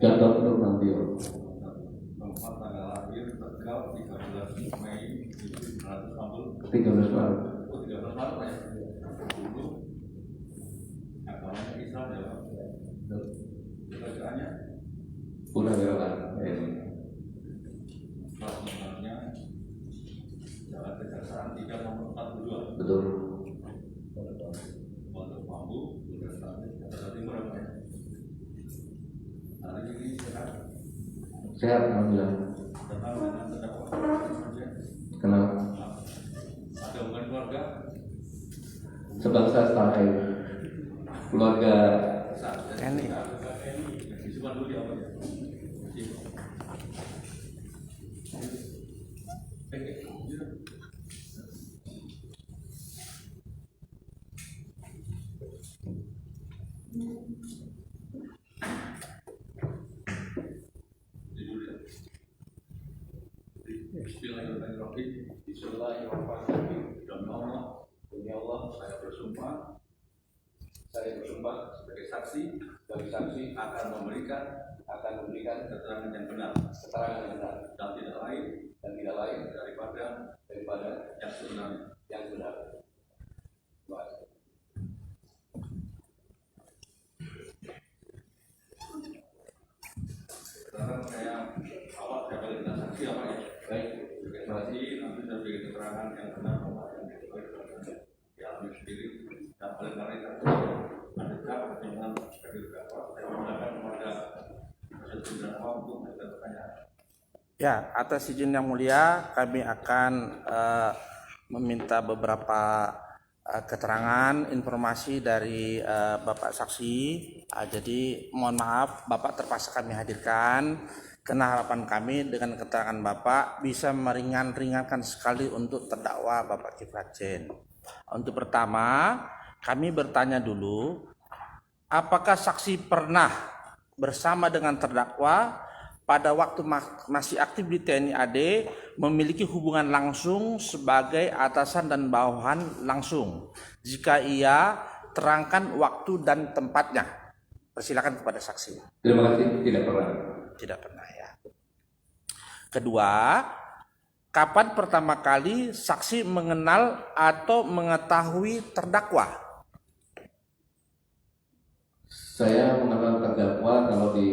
Gatot Nurmantio. Tempat tanggal lahir tanggal 13 Mei 1960. 13 Maret. 13 Maret ya. Dulu agamanya Islam ya Pak. Kerjaannya Purnawirawan. kelas menengahnya Jalan Kejaksaan 3 nomor 42. Betul. Untuk mampu Jakarta Timur apa ya? Hari ini sehat. Sehat, alhamdulillah. Kenal dengan terdakwa saja. Kenal. Ada hubungan keluarga. Sebangsa setanah air. Keluarga Ini Disebut dulu di apa ya? Bismillahirrahmanirrahim. Bismillahirrahmanirrahim. Demi Allah, saya bersumpah sebagai saksi akan memberikan keterangan yang benar dan tidak lain daripada yang sebenarnya. Sekarang saya balik dengan saksi apa ya? Baik, sebagai saksi nanti saya beri keterangan yang benar yang dialami sendiri dan paling lain adakah dengan dari beberapa saya menggunakan kepada presiden dan untuk menjawab pertanyaan. ya, atas izin yang mulia kami akan meminta beberapa keterangan informasi dari Bapak saksi. Jadi mohon maaf Bapak terpaksa kami hadirkan karena harapan kami dengan keterangan Bapak bisa meringankan sekali untuk terdakwa Bapak Kiflan. Untuk pertama, kami bertanya dulu, apakah saksi pernah bersama dengan terdakwa pada waktu masih aktif di TNI AD memiliki hubungan langsung sebagai atasan dan bawahan langsung? Jika iya, terangkan waktu dan tempatnya. Persilakan kepada saksi. Terima kasih, tidak pernah. Tidak pernah ya. Kedua, kapan pertama kali saksi mengenal atau mengetahui terdakwa? Saya mengenal terdakwa kalau di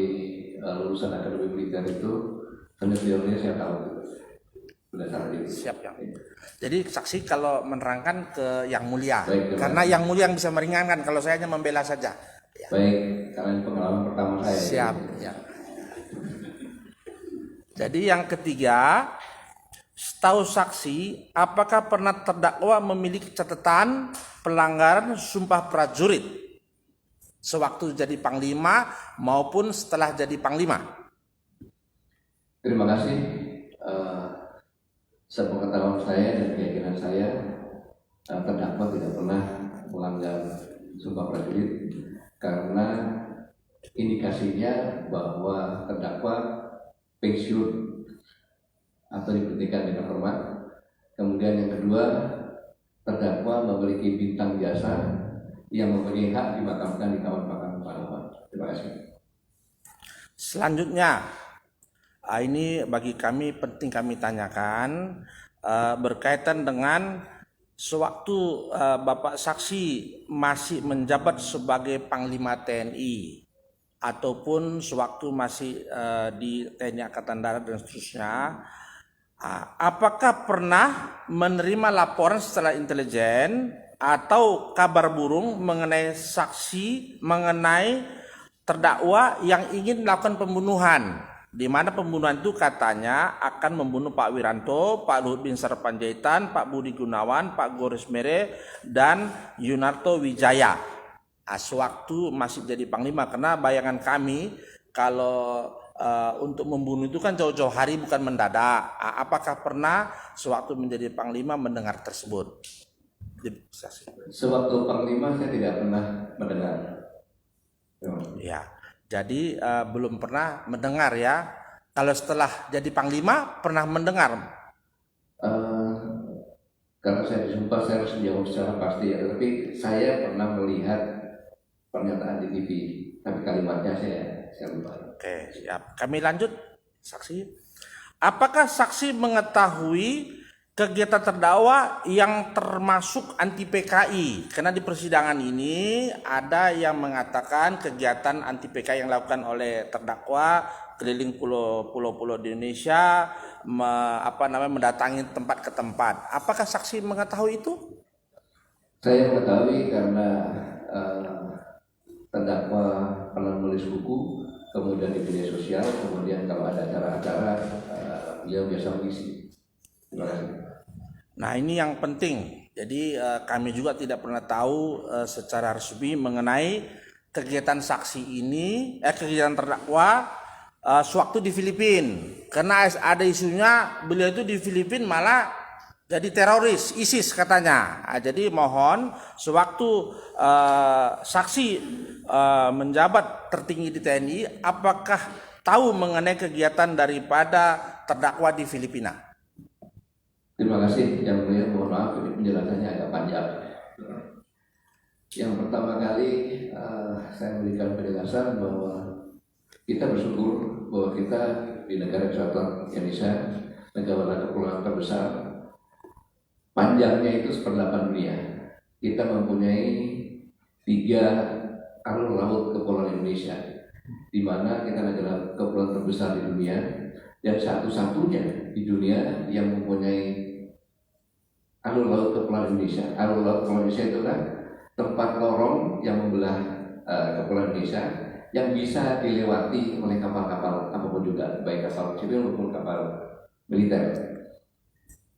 lulusan akademi militer itu seniornya saya tahu. Berdasarkan itu. Siap yang. Jadi saksi kalau menerangkan ke yang mulia, Baik, karena yang mulia yang bisa meringankan. Kalau saya hanya membela saja. Ya. Baik, karena ini pengalaman pertama saya. Siap. Ya. Jadi yang ketiga, setahu saksi, apakah pernah terdakwa memiliki catatan pelanggaran sumpah prajurit sewaktu jadi panglima maupun setelah jadi panglima? Terima kasih. Sepengetahuan saya dan keyakinan saya, terdakwa tidak pernah melanggar sumpah prajurit karena indikasinya bahwa terdakwa pensiun atau diberhentikan dengan hormat. Kemudian yang kedua, terdakwa memiliki bintang jasa yang mempunyai hak dimakamkan di Taman Makam Pahlawan. Terima kasih. Selanjutnya, ini bagi kami penting kami tanyakan berkaitan dengan sewaktu Bapak saksi masih menjabat sebagai Panglima TNI ataupun sewaktu masih di TNI Angkatan Darat dan seterusnya, apakah pernah menerima laporan setelah intelijen atau kabar burung mengenai saksi mengenai terdakwa yang ingin melakukan pembunuhan, di mana pembunuhan itu katanya akan membunuh Pak Wiranto, Pak Luhut bin Sarpanjaitan, Pak Budi Gunawan, Pak Goris Mere, dan Yunarto Wijaya sewaktu masih jadi panglima? Karena bayangan kami kalau untuk membunuh itu kan jauh-jauh hari, bukan mendadak. Apakah pernah sewaktu menjadi panglima mendengar tersebut? Sewaktu panglima saya tidak pernah mendengar. Ya, jadi belum pernah mendengar ya. Kalau setelah jadi panglima pernah mendengar? Karena saya disumpah saya harus menjawab secara pasti ya. Tapi saya pernah melihat pernyataan di TV, tapi kalimatnya saya saya lupa. Oke, siap. Kami lanjut, saksi. Apakah saksi mengetahui kegiatan terdakwa yang termasuk anti PKI? Karena di persidangan ini ada yang mengatakan kegiatan anti PKI yang dilakukan oleh terdakwa keliling pulau-pulau di Indonesia, mendatangi tempat ke tempat. Apakah saksi mengetahui itu? Saya mengetahui karena terdakwa pernah menulis buku, kemudian di media sosial, kemudian kalau ada acara-acara beliau biasa mengisi. Terima kasih. Nah, ini yang penting. Jadi kami juga tidak pernah tahu secara resmi mengenai kegiatan saksi ini, kegiatan terdakwa sewaktu di Filipina. Karena ada isunya beliau itu di Filipina malah jadi teroris ISIS katanya. Jadi mohon sewaktu saksi menjabat tertinggi di TNI, apakah tahu mengenai kegiatan daripada terdakwa di Filipina? Terima kasih yang mulia, mohon maaf ini penjelasannya agak panjang. Yang pertama kali saya memberikan penjelasan bahwa kita bersyukur bahwa kita di negara kesatuan Indonesia, negara kepulauan terbesar, panjangnya itu seperempat dunia. Kita mempunyai 3 alur laut kepulauan Indonesia, di mana kita adalah kepulauan terbesar di dunia dan satu-satunya di dunia yang mempunyai alur laut kepulauan Indonesia. Alur laut kepulauan Indonesia itu kan tempat lorong yang membelah kepulauan Indonesia yang bisa dilewati oleh kapal-kapal apapun juga, baik kapal sipil maupun kapal militer,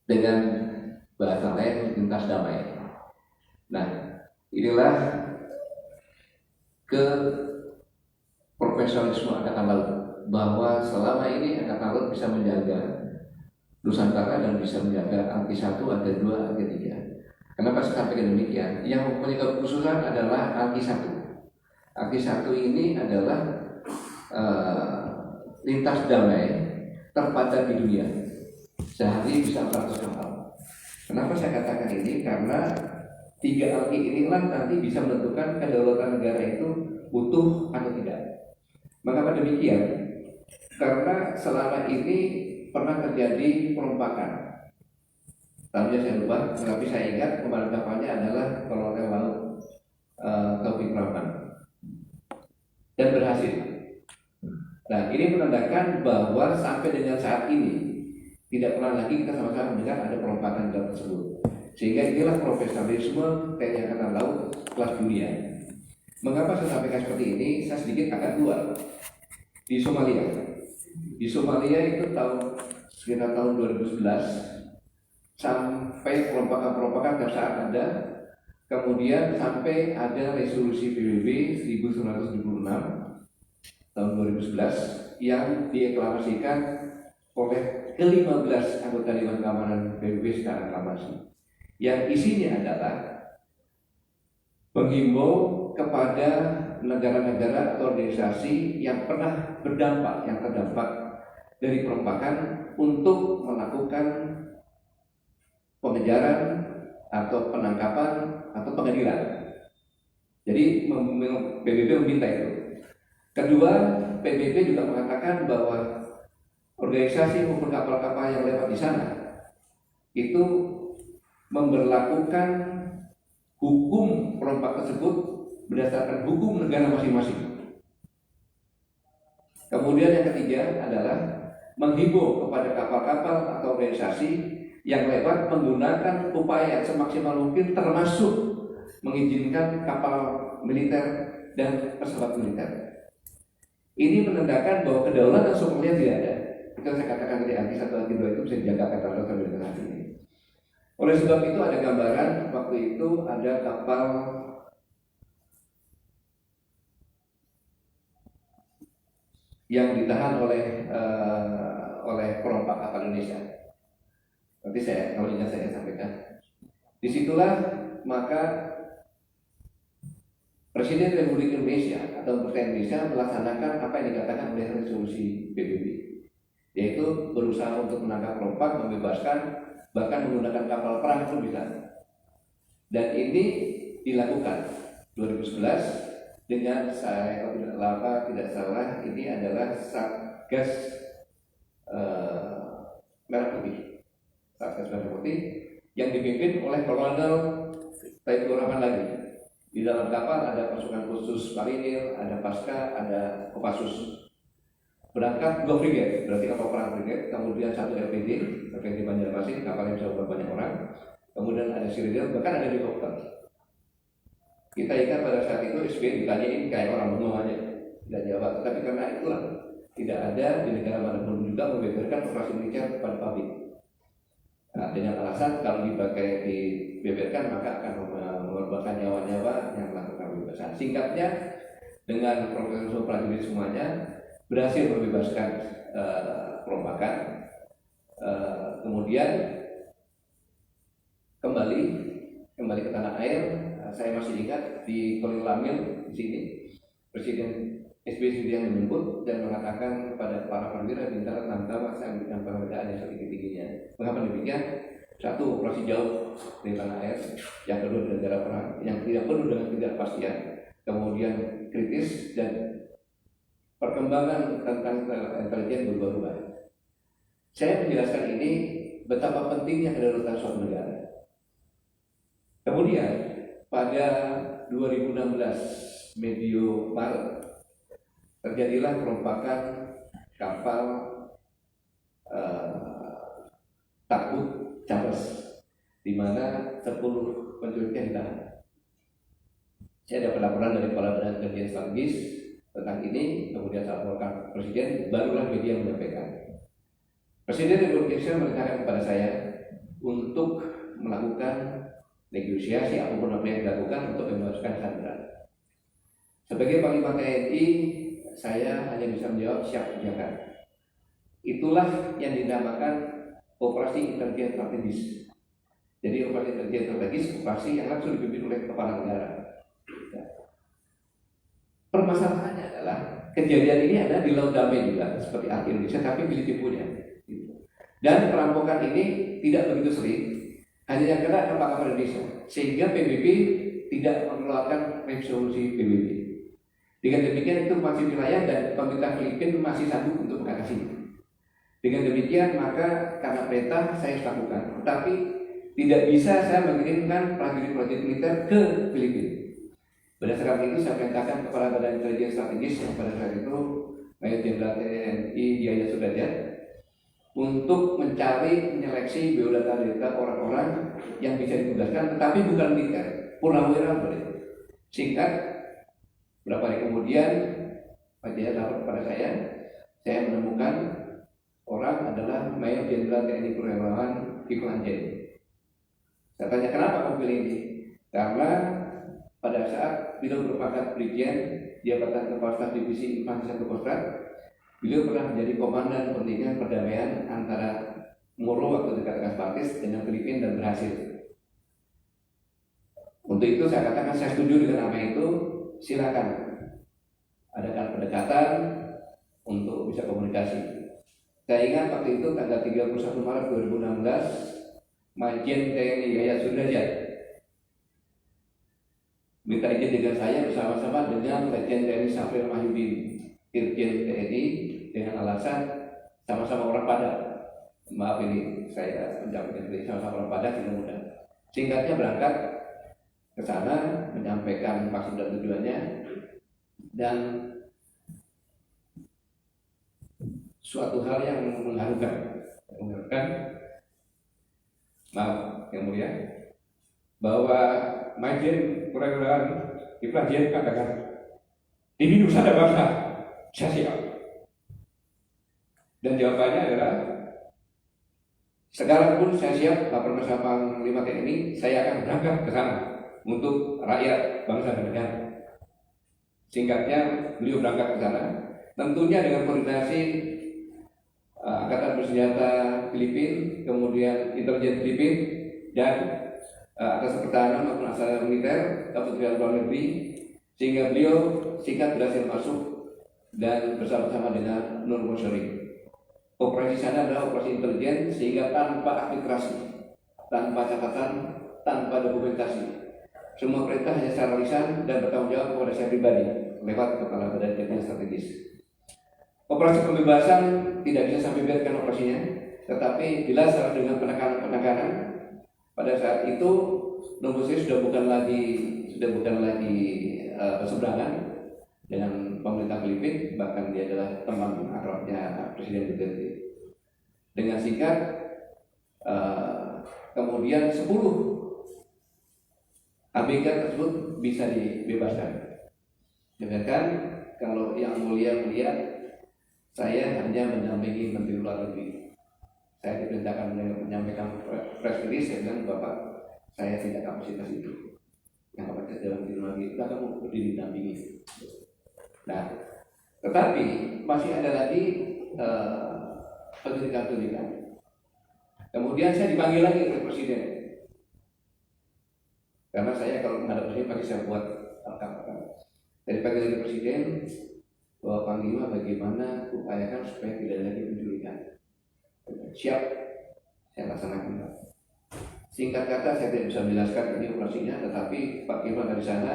dengan bahasa lain lintas damai. Nah, inilah ke profesionalisme Angkatan Laut, bahwa selama ini Angkatan Laut bisa menjaga Nusantara dan bisa menjaga Angki 1, Angki 2, Angki 3. Kenapa saya sampaikan demikian? Yang mempunyai kekhususan adalah Angki 1. Angki 1 ini adalah lintas damai terpadat di dunia. Sehari bisa 400 kapal. Kenapa saya katakan ini? Karena 3 angki inilah nanti bisa menentukan kedaulatan negara itu utuh atau tidak. Mengapa demikian? Karena selama ini pernah terjadi perompakan. Tadinya saya lupa, tetapi saya ingat komandan kapalnya adalah Kolonel Laut Taufik Rahman, dan berhasil. Nah, ini menandakan bahwa sampai dengan saat ini tidak pernah lagi kita sama-sama mendengar ada perompakan dalam tersebut. Sehingga inilah profesionalisme TNI Angkatan Laut kelas dunia. Mengapa saya sampaikan seperti ini? Saya sedikit akan keluar di Somalia. Di Somalia itu sekitar tahun 2011 sampai perompakan tiap saat ada. Kemudian sampai ada resolusi PBB 1976 tahun 2011 yang diaklamasikan oleh ke-15 anggota Dewan Keamanan PBB secara aklamasi. Yang isinya adalah menghimbau kepada negara-negara atau organisasi yang pernah terdampak dari perompakan untuk melakukan pengejaran atau penangkapan atau pengadilan. Jadi PBB meminta itu. Kedua, PBB juga mengatakan bahwa organisasi maupun kapal-kapal yang lewat di sana itu memberlakukan hukum perompak tersebut berdasarkan hukum negara masing-masing. Kemudian yang ketiga adalah menghimbau kepada kapal-kapal atau organisasi yang lewat menggunakan upaya yang semaksimal mungkin, termasuk mengizinkan kapal militer dan pesawat militer. Ini menandakan bahwa kedaulatan Somalia tidak ada. Itu saya katakan tadi, Angki 1, Angki 2 itu bisa dijaga kedaulatan sampai dengan saat ini. Oleh sebab itu ada gambaran waktu itu ada kapal yang ditahan oleh perompak kapal Indonesia. Nanti kalau ingat saya sampaikan. Disitulah maka Presiden Republik Indonesia atau Pemerintah Indonesia melaksanakan apa yang dikatakan oleh resolusi PBB, yaitu berusaha untuk menangkap perompak, membebaskan, bahkan menggunakan kapal perang pun bisa. Dan ini dilakukan 2011 dengan saya kalau tidak salah ini adalah Satgas Merah Putih, Satgas Merah Putih yang dipimpin oleh Kolonel Taikur Rahman lagi. Di dalam kapal ada pasukan khusus marinir, ada Pasca, ada Kopassus. Berangkat 2 frigate, berarti kapal perang frigate, kemudian 1 LPD Banjarmasin, kapalnya bisa berapa banyak orang, kemudian ada Cyril, bahkan ada helikopter. Kita ingat pada saat itu SBY ditanyain kayak orang bengong aja, tidak jawab. Tapi karena itulah tidak ada di negara manapun juga membeberkan operasi militer kepada publik. Nah, dengan alasan kalau dibeberkan maka akan mengorbankan nyawa-nyawa yang melakukan pembebasan. Singkatnya, dengan profesional prajurit semuanya berhasil membebaskan perombakan, kemudian kembali ke tanah air. Saya masih ingat di Kolil Lamil di sini Presiden SBY yang menyebut dan mengatakan kepada para perwira bintang 6 tahun saya memberikan penghargaan yang setinggi-tingginya. Mengapa demikian? 1, operasi jauh dari tanah air, yang kedua di negara perang, yang tidak penuh dengan ketidakpastian, kemudian kritis dan perkembangan tentang intelijen berubah-ubah. Saya menjelaskan ini betapa pentingnya kedaulatan suatu negara. Kemudian pada 2016 medio Maret terjadilah perombakan kapal takbut Charles, di mana 10 penculiknya ditahan. Saya dapat laporan dari kepala badan intelijen strategis tentang ini, kemudian saat melaporkan Presiden, barulah media menyampaikan. Presiden Republik Indonesia memerintahkan kepada saya untuk melakukan negosiasi apapun apa yang dilakukan untuk membebaskan sandera. Sebagai Panglima TNI, saya hanya bisa menjawab siap kerjakan. Itulah yang dinamakan operasi intelijen strategis. Jadi operasi intelijen strategis, operasi yang langsung dipimpin oleh kepala negara. Permasalahannya adalah kejadian ini ada di Laut Damai juga, seperti arti Indonesia, tapi milik tipunya. Dan perampokan ini tidak begitu sering, hanya yang kena kapal-kapal Indonesia, sehingga PBB tidak mengeluarkan resolusi PBB. Dengan demikian itu masih wilayah dan pemerintah Filipina masih sanggup untuk mengatasi. Dengan demikian maka karena perintah saya lakukan, tetapi tidak bisa saya mengirimkan prajurit-prajurit militer ke Filipina. Berdasarkan itu saya perintahkan kepala Badan Intelijen Strategis yang pada saat itu Mayor Jenderal TNI Yahya Sudrajat untuk menyeleksi biodata orang-orang yang bisa ditugaskan, tetapi bukan militer, purnawira boleh. Singkat, berapa hari kemudian Pak Jaya lapor kepada saya menemukan orang adalah Mayor Jenderal TNI Purnawirawan Kiflan Zain. Saya tanya kenapa kamu pilih ini? Karena pada saat beliau merupakan Brigjen Jabatan Kepala Staf Divisi Infanteri 1 Kostrat, beliau pernah menjadi komandan pentingnya perdamaian antara Moro waktu dekat dengan Partis dengan Filipina dan berhasil. Untuk itu saya katakan saya setuju dengan apa itu, silakan adakan pendekatan untuk bisa komunikasi. Saya ingat waktu itu tanggal 31 Maret 2016, Majen TNI Yahya Sudrajat minta izin dengan saya bersama-sama dengan Letjen TNI Syafril Mahyudin, Irjen TNI, dengan alasan sama-sama orang Padang. Maaf ini saya menjawabnya sama-sama orang Padang tidak mudah. Singkatnya berangkat ke sana menyampaikan maksud dan tujuannya, dan suatu hal yang mengharukan, maaf yang mulia, bahwa Majen Purnawirawan Kiflan Zain katakan di minus ada bangsa, saya siap. Dan jawabannya adalah sekarang pun saya siap, lapor bersama Panglima TNI, saya akan berangkat ke sana untuk rakyat bangsa dan negara. Singkatnya beliau berangkat ke sana, tentunya dengan koordinasi Angkatan Bersenjata Filipina, kemudian intelijen Filipina dan atas pertahanan maupun asal militer, Kementerian Luar Negeri, sehingga beliau singkat berhasil masuk dan bersama-sama dengan Nur Mosyari. Operasi sana adalah operasi intelijen, sehingga tanpa administrasi, tanpa catatan, tanpa dokumentasi, semua perintah hanya secara lisan dan bertanggung jawab kepada saya pribadi lewat Kepala Badan Jaringan Strategis. Operasi pembebasan tidak bisa sampai biarkan operasinya, tetapi jelas harus dengan penekanan. Pada saat itu Nomboser sudah bukan lagi berseberangan dengan pemerintah Filipina, bahkan dia adalah teman akrabnya Presiden Duterte. Dengan singkat, kemudian 10 ABK tersebut bisa dibebaskan. Sedangkan kalau yang mulia melihat, saya hanya mendampingi Menteri Luar Negeri. Saya diperintahkan menyampaikan press release, saya bilang, Bapak, saya tidak kapasitas itu. Yang kapasitas dalam Menteri Luar Negeri, kita kamu berdiri dampingi. Nah, tetapi masih ada lagi penyidikan. Kemudian saya dipanggil lagi oleh Presiden. Karena saya kalau menghadap Presiden pasti saya buat rekaman. Dari panggil lagi Presiden, bahwa Panglima bagaimana upayakan supaya tidak ada lagi penculikan. Siap, saya laksanakan. Singkat kata saya tidak bisa menjelaskan ini operasinya, tetapi Pak Kima dari sana,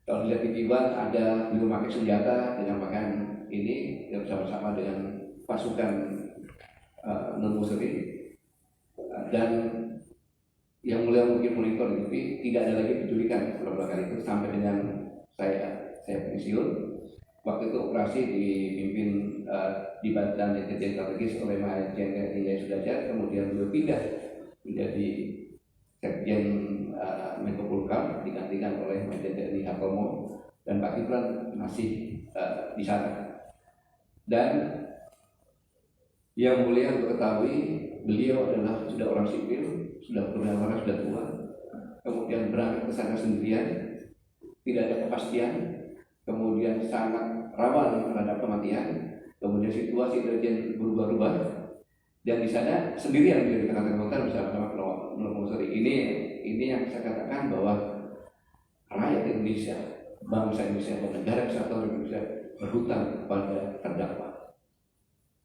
kalau dilihat di Tiban ada memakai senjata dengan pakaian ini yang bersama-sama dengan pasukan non-Muslim, dan yang mulia mungkin monitor di TV tidak ada lagi penculikan beberapa kali itu sampai dengan saya pensiun. Waktu itu operasi dipimpin di Badan Intelijen Strategis oleh Majen TNI Sudrajat, kemudian beliau pindah menjadi Sekjen Menko Polhukam, digantikan oleh Majen TNI Hartono, dan Pak Kiflan masih di sana. Dan yang mulia untuk ketahui, beliau adalah sudah orang sipil, sudah purnawirawan, sudah tua, kemudian berangkat ke sana sendirian, tidak ada kepastian, kemudian sangat rawan terhadap kematian, kemudian situasi intelijen berubah-ubah, dan di sana sendirian beliau dikatakan Golkar bersama-sama Nomboser. Ini yang saya katakan bahwa rakyat Indonesia, bangsa Indonesia, dan negara kesatuan Indonesia berhutang kepada terdakwa.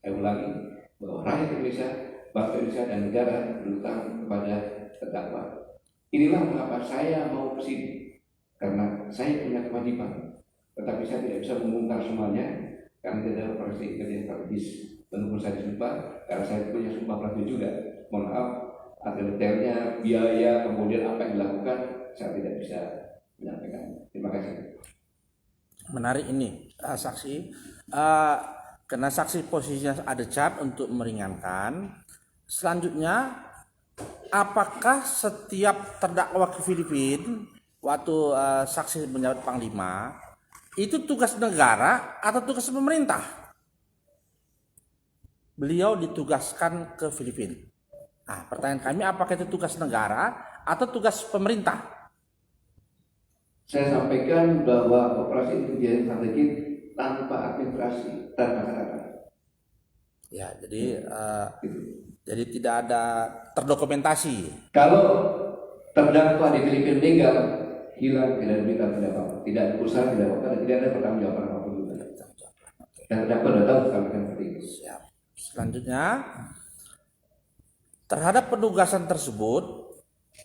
Saya ulangi, bahwa rakyat Indonesia, bangsa Indonesia, dan negara berhutang kepada terdakwa. Inilah mengapa saya mau ke sini, karena saya punya kewajiban, tetapi saya tidak bisa membongkar semuanya karena tidak ada operasi intelijen strategis. Walaupun saya disumpah, karena saya punya sumpah prajurit juga. Mohon maaf, ada detailnya, biaya, kemudian apa yang dilakukan, saya tidak bisa menyampaikan. Terima kasih. Menarik ini saksi, karena saksi posisinya ada cat untuk meringankan. Selanjutnya, apakah setiap terdakwa ke Filipina waktu saksi menjabat Panglima itu tugas negara atau tugas pemerintah? Beliau ditugaskan ke Filipina. Nah, pertanyaan kami, apakah itu tugas negara atau tugas pemerintah? Saya sampaikan bahwa operasi intelijen strategis tanpa administrasi, tanpa catatan. Ya, jadi tidak ada terdokumentasi. Kalau terdakwa di Filipina meninggal, hilang, tidak ada berita, tidak apa-apa, tidak ada usaha, tidak apa-apa, dan tidak ada pertanggungjawaban apapun juga. Dan terdakwa sudah tahu sampaikan seperti itu. Siap. Selanjutnya, terhadap penugasan tersebut,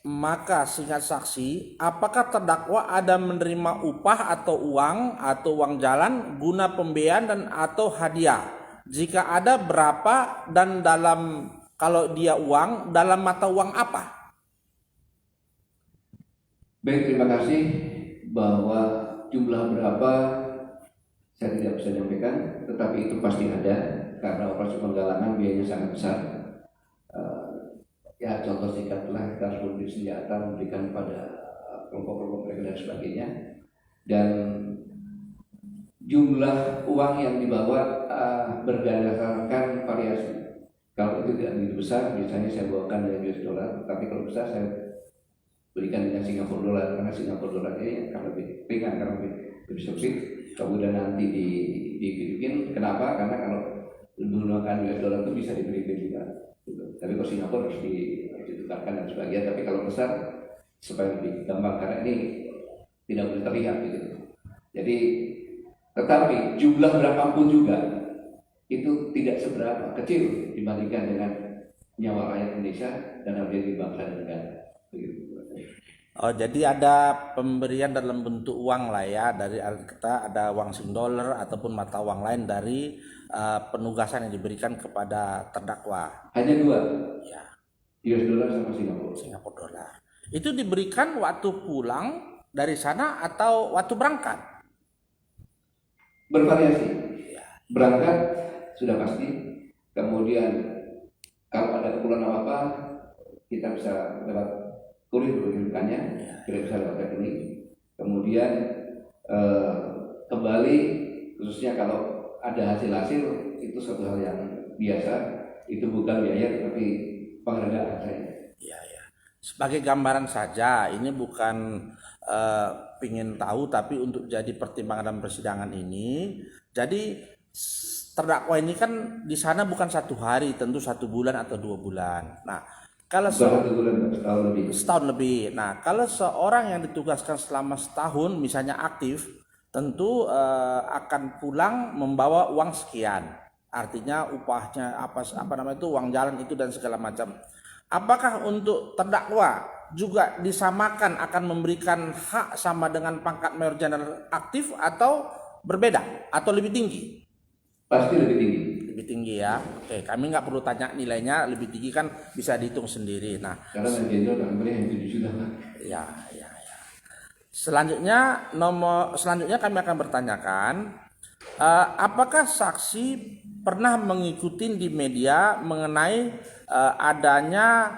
maka singkat saksi, apakah terdakwa ada menerima upah atau uang jalan guna pembiayaan dan atau hadiah? Jika ada, berapa, dan dalam, kalau dia uang, dalam mata uang apa? Baik, terima kasih. Bahwa jumlah berapa saya tidak bisa menyampaikan, tetapi itu pasti ada karena operasi penggalangan biayanya sangat besar. Ya, contoh singkatlah, kita harus memberi senjata, memberikan pada kelompok-kelompok mereka dan sebagainya. Dan jumlah uang yang dibawa berdasarkan variasi. Kalau itu tidak begitu besar, biasanya saya bawakan dari US dollar, tapi kalau besar saya berikan dengan Singapura dolar, karena Singapura dolar ini akan lebih ringan, karena lebih sempit. Kemudian nanti di Filipina, kenapa? Karena kalau menggunakan US dollar itu bisa di Filipina juga. Gitu. Tapi kalau Singapura harus ditukarkan dan sebagainya. Tapi kalau besar, supaya lebih gampang, karena ini tidak boleh terlihat gitu. Jadi, tetapi jumlah berapapun juga itu tidak seberapa kecil dibandingkan dengan nyawa rakyat Indonesia dan harga diri bangsa dan negara. Begitu. Oh, jadi ada pemberian dalam bentuk uang lah ya, dari kita ada uang $1 ataupun mata uang lain dari penugasan yang diberikan kepada terdakwa. Hanya dua, Ya, US dollar sama Singapura. Singapura dolar. Itu diberikan waktu pulang dari sana atau waktu berangkat? Bervariasi. Ya. Berangkat sudah pasti, kemudian kalau ada keperluan apa-apa kita bisa lewat kurir mengirimkannya, kita bisa lewat rekening. Kemudian kembali, khususnya kalau ada hasil-hasil, itu suatu hal yang biasa, itu bukan biaya tapi penghargaan saya. Ya, ya. Sebagai gambaran saja, ini bukan pingin tahu, tapi untuk jadi pertimbangan dalam persidangan ini. Jadi terdakwa ini kan di sana bukan 1 hari, tentu 1 bulan atau 2 bulan. Nah, kalau Bukan 1 bulan, setahun lebih. setahun lebih. Nah, kalau seorang yang ditugaskan selama setahun, misalnya aktif, tentu akan pulang membawa uang sekian. Artinya upahnya apa namanya itu, uang jalan itu dan segala macam. Apakah untuk terdakwa juga disamakan akan memberikan hak sama dengan pangkat mayor jenderal aktif atau berbeda atau lebih tinggi? Pasti lebih tinggi. Lebih tinggi ya. Oke, kami nggak perlu tanya nilainya, lebih tinggi kan bisa dihitung sendiri. Nah, Karena jenderal dan beri yang 7 juta. ya, ya, ya. Selanjutnya kami akan bertanyakan, apakah saksi pernah mengikuti di media mengenai adanya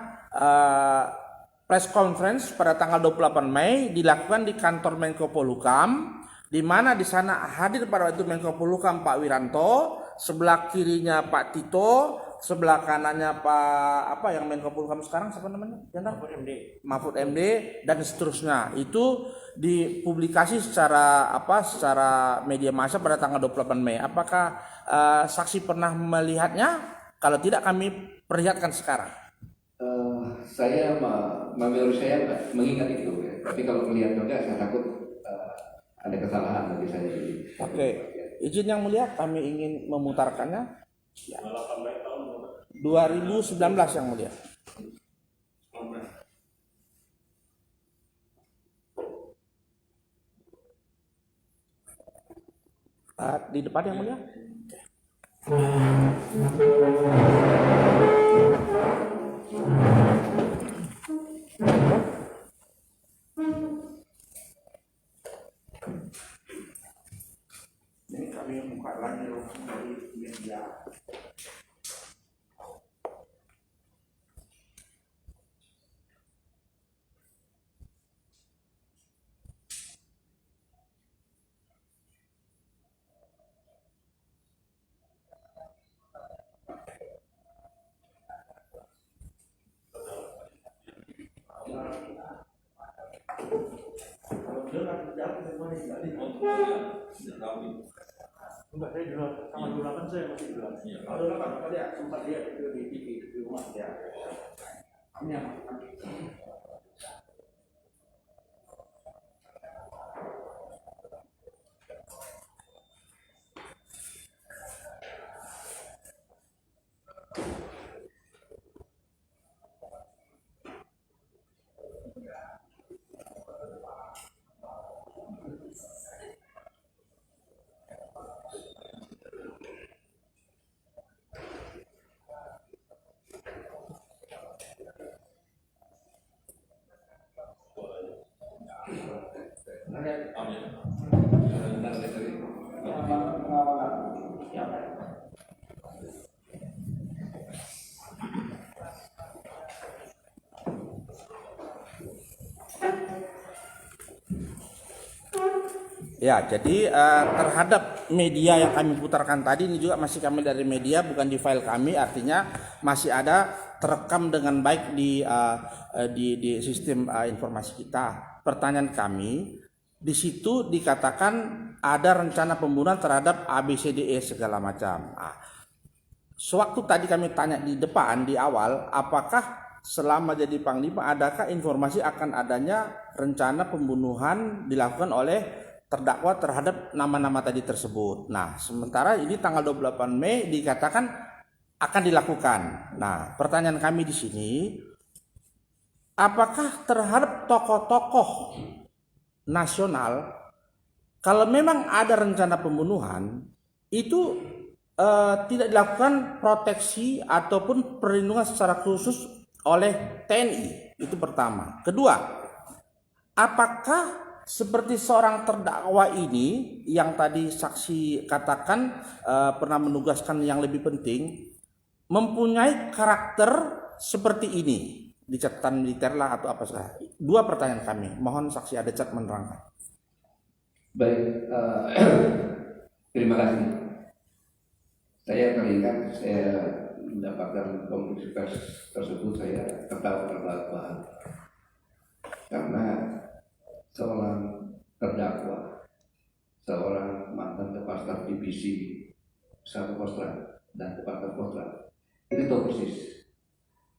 press conference pada tanggal 28 Mei dilakukan di kantor Menko Polhukam, di mana di sana hadir pada waktu Menko Polhukam Pak Wiranto, sebelah kirinya Pak Tito, sebelah kanannya Pak yang Menko Polhukam sekarang siapa namanya? Mahfud MD dan seterusnya. Itu dipublikasi secara media massa pada tanggal 28 Mei. Apakah saksi pernah melihatnya? Kalau tidak, kami perlihatkan sekarang. Saya memori saya mengingat itu ya. Tapi kalau melihat juga saya takut ada kesalahan bagi saya. Oke, izin yang mulia, kami ingin memutarkannya. Ya. 2019 yang mulia. Di depan yang mulia. Ini kami buka lagi dari media. Enggak, saya dulu tanggal 28 saya masih dulu. Kalau 28 tadi sempat lihat itu di TV di rumah ya. Kami yang ya, jadi terhadap media yang kami putarkan tadi ini juga masih kami dari media, bukan di file kami, artinya masih ada terekam dengan baik di sistem informasi kita. Pertanyaan kami, di situ dikatakan ada rencana pembunuhan terhadap ABCDE segala macam. Sewaktu tadi kami tanya di depan di awal, apakah selama jadi Panglima adakah informasi akan adanya rencana pembunuhan dilakukan oleh terdakwa terhadap nama-nama tadi tersebut. Nah, sementara ini tanggal 28 Mei dikatakan akan dilakukan. Nah, pertanyaan kami di sini, apakah terhadap tokoh-tokoh nasional, kalau memang ada rencana pembunuhan, itu tidak dilakukan proteksi ataupun perlindungan secara khusus oleh TNI? Itu pertama. Kedua, apakah seperti seorang terdakwa ini yang tadi saksi katakan pernah menugaskan yang lebih penting, mempunyai karakter seperti ini di catatan militer lah atau apa saja? Dua pertanyaan kami, mohon saksi Adecat menerangkan. Baik, terima kasih. Saya teringat saya mendapatkan komunikasi pers tersebut, saya tertawa terbahak-bahak karena seorang terdakwa, seorang mantan kepala staf BBC, satu Kostrat dan kepala Kostrat, itu tahu persis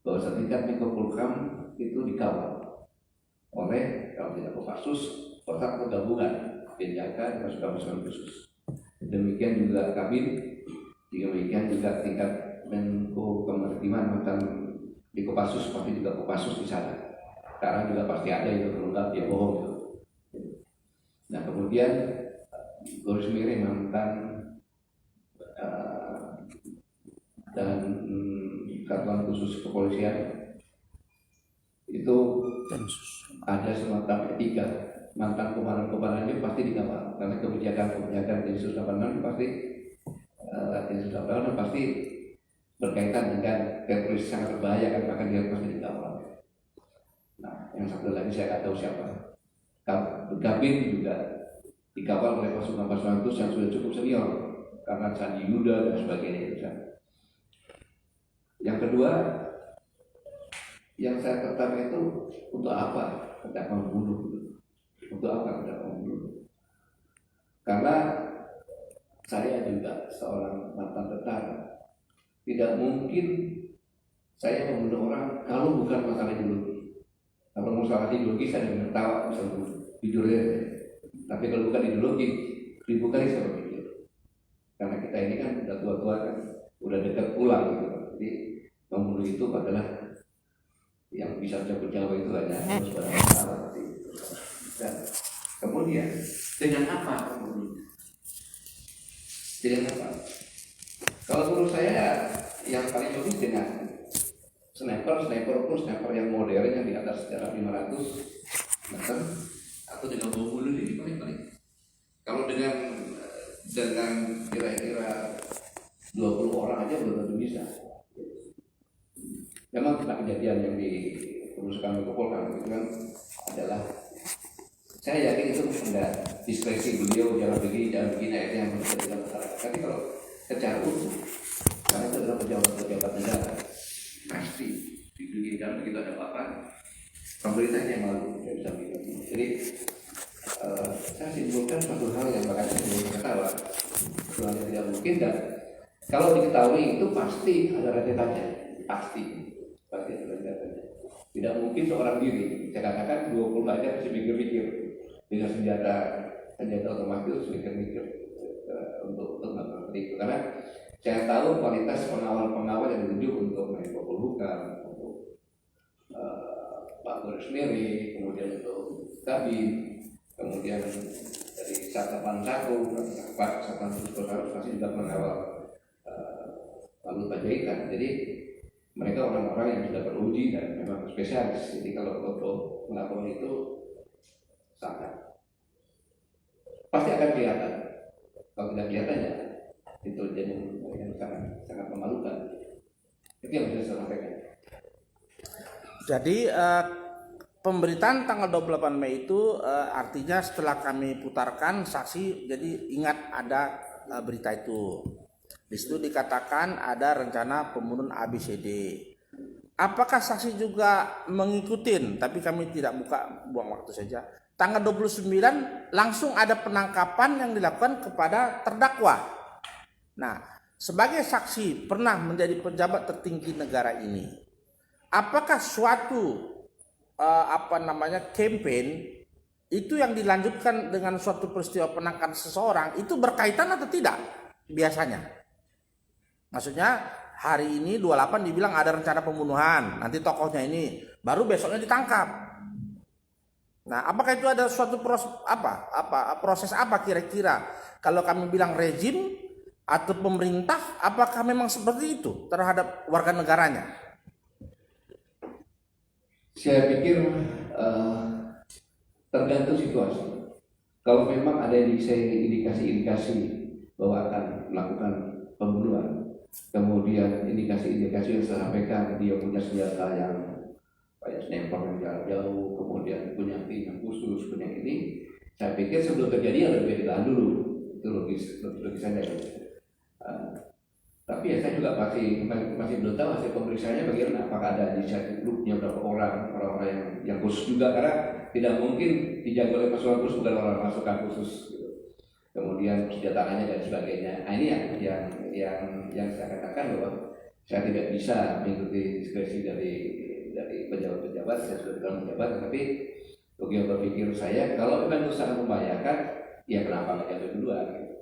bahwa setingkat Menko Polhukam itu dikawal oleh, kalau tidak Kopassus, Kostrat atau gabungan penjaga dan pasukan khusus. Demikian juga Kabin, demikian juga tingkat Menko Kemaritiman mantan di Kopassus, pasti juga Kopassus di sana. Sekarang juga pasti ada itu terungkap dia bohong itu. Nah kemudian Goris Miring mantan dan Satuan Khusus Kepolisian itu ada semacam etika, mantan komandan itu pasti dikawal karena kebijakan Densus 86 itu pasti Densus 86 pasti berkaitan dengan teroris sangat berbahaya kan, maka dia pasti dikawal. Nah yang satu lagi saya nggak tahu siapa. Kabin juga dikawal oleh pasukan-pasukan khusus yang sudah cukup senior karena Sandi Yuda dan sebagainya. Yang kedua, yang saya tertarik itu untuk apa terdakwa membunuh? Untuk apa terdakwa membunuh? Karena saya juga seorang mantan tentara, tidak mungkin saya membunuh orang kalau bukan masalah ideologi. Kalau masalah ideologi saya dengan tertawa bisa bunuh. Jujur ya, tapi kalau bukan ideologi, 1000 kali saya berpikir. Karena kita ini kan udah tua-tua kan, udah dekat pulang gitu. Jadi membunuh itu adalah yang bisa cabut Jawa itu hanya harus pada masalah. Dan kemudian dengan apa membunuhnya? Dengan apa? Kalau menurut saya yang paling logis dengan sniper pun sniper yang modern yang di atas jarak 500 meter. Atau dengan bom bunuh ini paling-paling. Kalau dengan kira-kira 20 orang aja belum tentu bisa. Memang tentang kejadian yang diurusan Menko Polhukam itu kan adalah, saya yakin itu enggak diskresi beliau jangan begini itu yang harus dilakukan masyarakat. Tapi kalau secara utuh, karena itu adalah pejabat negara, pasti diberikan begitu ada apa-apa, pemerintahnya yang malu tidak bisa begitu. Jadi saya simpulkan satu hal yang makanya saya ketawa, sebenarnya tidak mungkin, dan kalau diketahui itu pasti ada rentetannya, pasti ada rentetannya. Tidak mungkin seorang diri, saya katakan 20 aja masih mikir-mikir dengan senjata otomatis mikir-mikir untuk melakukan itu, karena saya tahu kualitas pengawal yang ditunjuk untuk Menko Polhukam, untuk Pak Goris Miring, kemudian untuk Kabin, kemudian dari Satapan Satu, Pak Satapan Khusus pasti juga mengawal Pak Luhut Panjaitan. Jadi mereka orang-orang yang sudah teruji dan memang spesialis. Jadi kalau untuk melakukan itu sangat pasti akan kelihatan. Kalau tidak kelihatan ya itu jadi yang sangat memalukan. Itu yang bisa saya sampaikan. Jadi pemberitaan tanggal 28 Mei itu artinya setelah kami putarkan saksi, jadi ingat ada berita itu. Di situ dikatakan ada rencana pembunuhan ABCD. Apakah saksi juga mengikuti? Tapi kami tidak buang waktu saja. Tanggal 29 langsung ada penangkapan yang dilakukan kepada terdakwa. Nah, sebagai saksi pernah menjadi pejabat tertinggi negara ini, apakah suatu campaign itu yang dilanjutkan dengan suatu peristiwa penangkapan seseorang itu berkaitan atau tidak biasanya? Maksudnya hari ini 28 dibilang ada rencana pembunuhan, nanti tokohnya ini, baru besoknya ditangkap. Nah, apakah itu ada suatu proses apa kira-kira? Kalau kami bilang rejim atau pemerintah, apakah memang seperti itu terhadap warga negaranya? Saya pikir tergantung situasi. Kalau memang ada indikasi-indikasi bahwa akan melakukan pembunuhan, kemudian indikasi-indikasi yang saya sampaikan, dia punya senjata yang kayak sniper yang jarak jauh, kemudian punya tim yang khusus, punya ini, saya pikir sebelum terjadi ya lebih baik ditahan dulu. Itu logis saja. Tapi ya saya juga masih belum tahu hasil pemeriksaannya bagaimana, apakah ada inisiatif grupnya berapa orang-orang yang khusus juga, karena tidak mungkin dijaga oleh pasukan khusus bukan orang pasukan khusus gitu. Kemudian senjataannya dan sebagainya. Nah, ini yang saya katakan bahwa saya tidak bisa mengikuti diskresi dari pejabat-pejabat. Saya sudah dalam pejabat, tapi bagaimana berpikir saya, kalau memang usaha membahayakan, ya kenapa nggak jatuh duluan gitu.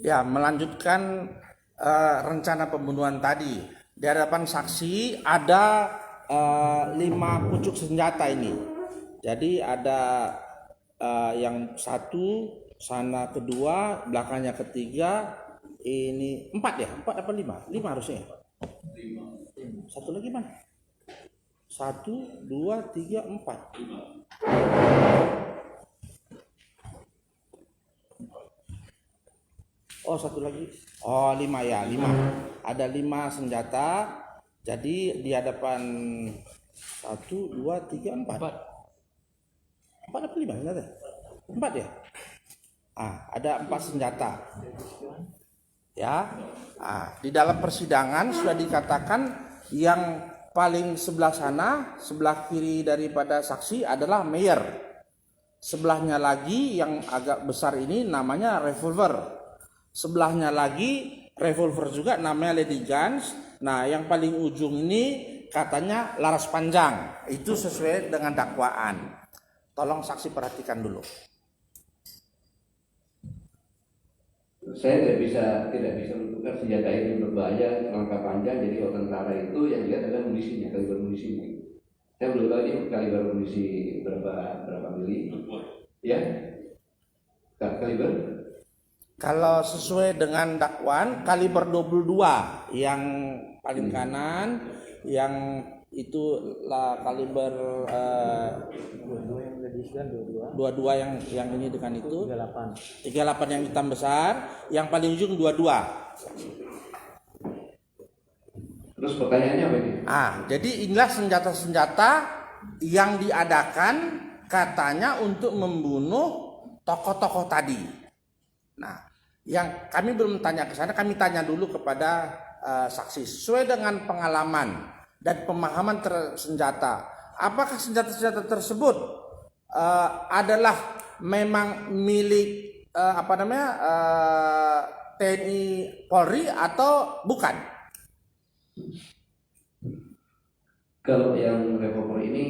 Ya, melanjutkan rencana pembunuhan tadi. Di hadapan saksi ada 5 pucuk senjata ini. Jadi ada yang satu, sana kedua, belakangnya ketiga, ini 4 ya? 4 apa 5? 5 harusnya. 5. Satu lagi mana? 1, 2, 3, 4. Oh, satu lagi. Oh, 5 ya, 5. Ada 5 senjata. Jadi di hadapan 1, 2, 3, 4. 4 apa 5 senjata? 4 ya? Ada 4 senjata. Ya. Di dalam persidangan sudah dikatakan yang paling sebelah sana, sebelah kiri daripada saksi adalah Meyer. Sebelahnya lagi yang agak besar ini namanya revolver. Sebelahnya lagi revolver juga namanya Lady Guns. Nah, yang paling ujung ini katanya laras panjang. Itu sesuai dengan dakwaan. Tolong saksi perhatikan dulu. Saya tidak bisa menentukan senjata ini berbahaya, langkah panjang. Jadi kalau tentara itu yang lihat adalah munisinya, kaliber munisinya. Saya belum tahu ini kaliber munisi berapa mili. Ya, kaliber. Kalau sesuai dengan dakwaan kaliber 22 yang paling kanan, yang itu lah kaliber 22 yang ini dengan itu 38 yang hitam besar, yang paling ujung 22. Terus pertanyaannya apa ini? Jadi inilah senjata-senjata yang diadakan katanya untuk membunuh tokoh-tokoh tadi. Nah, yang kami belum tanya ke sana, kami tanya dulu kepada saksi sesuai dengan pengalaman dan pemahaman senjata. Apakah senjata-senjata tersebut adalah memang milik TNI Polri atau bukan? Kalau yang revolver ini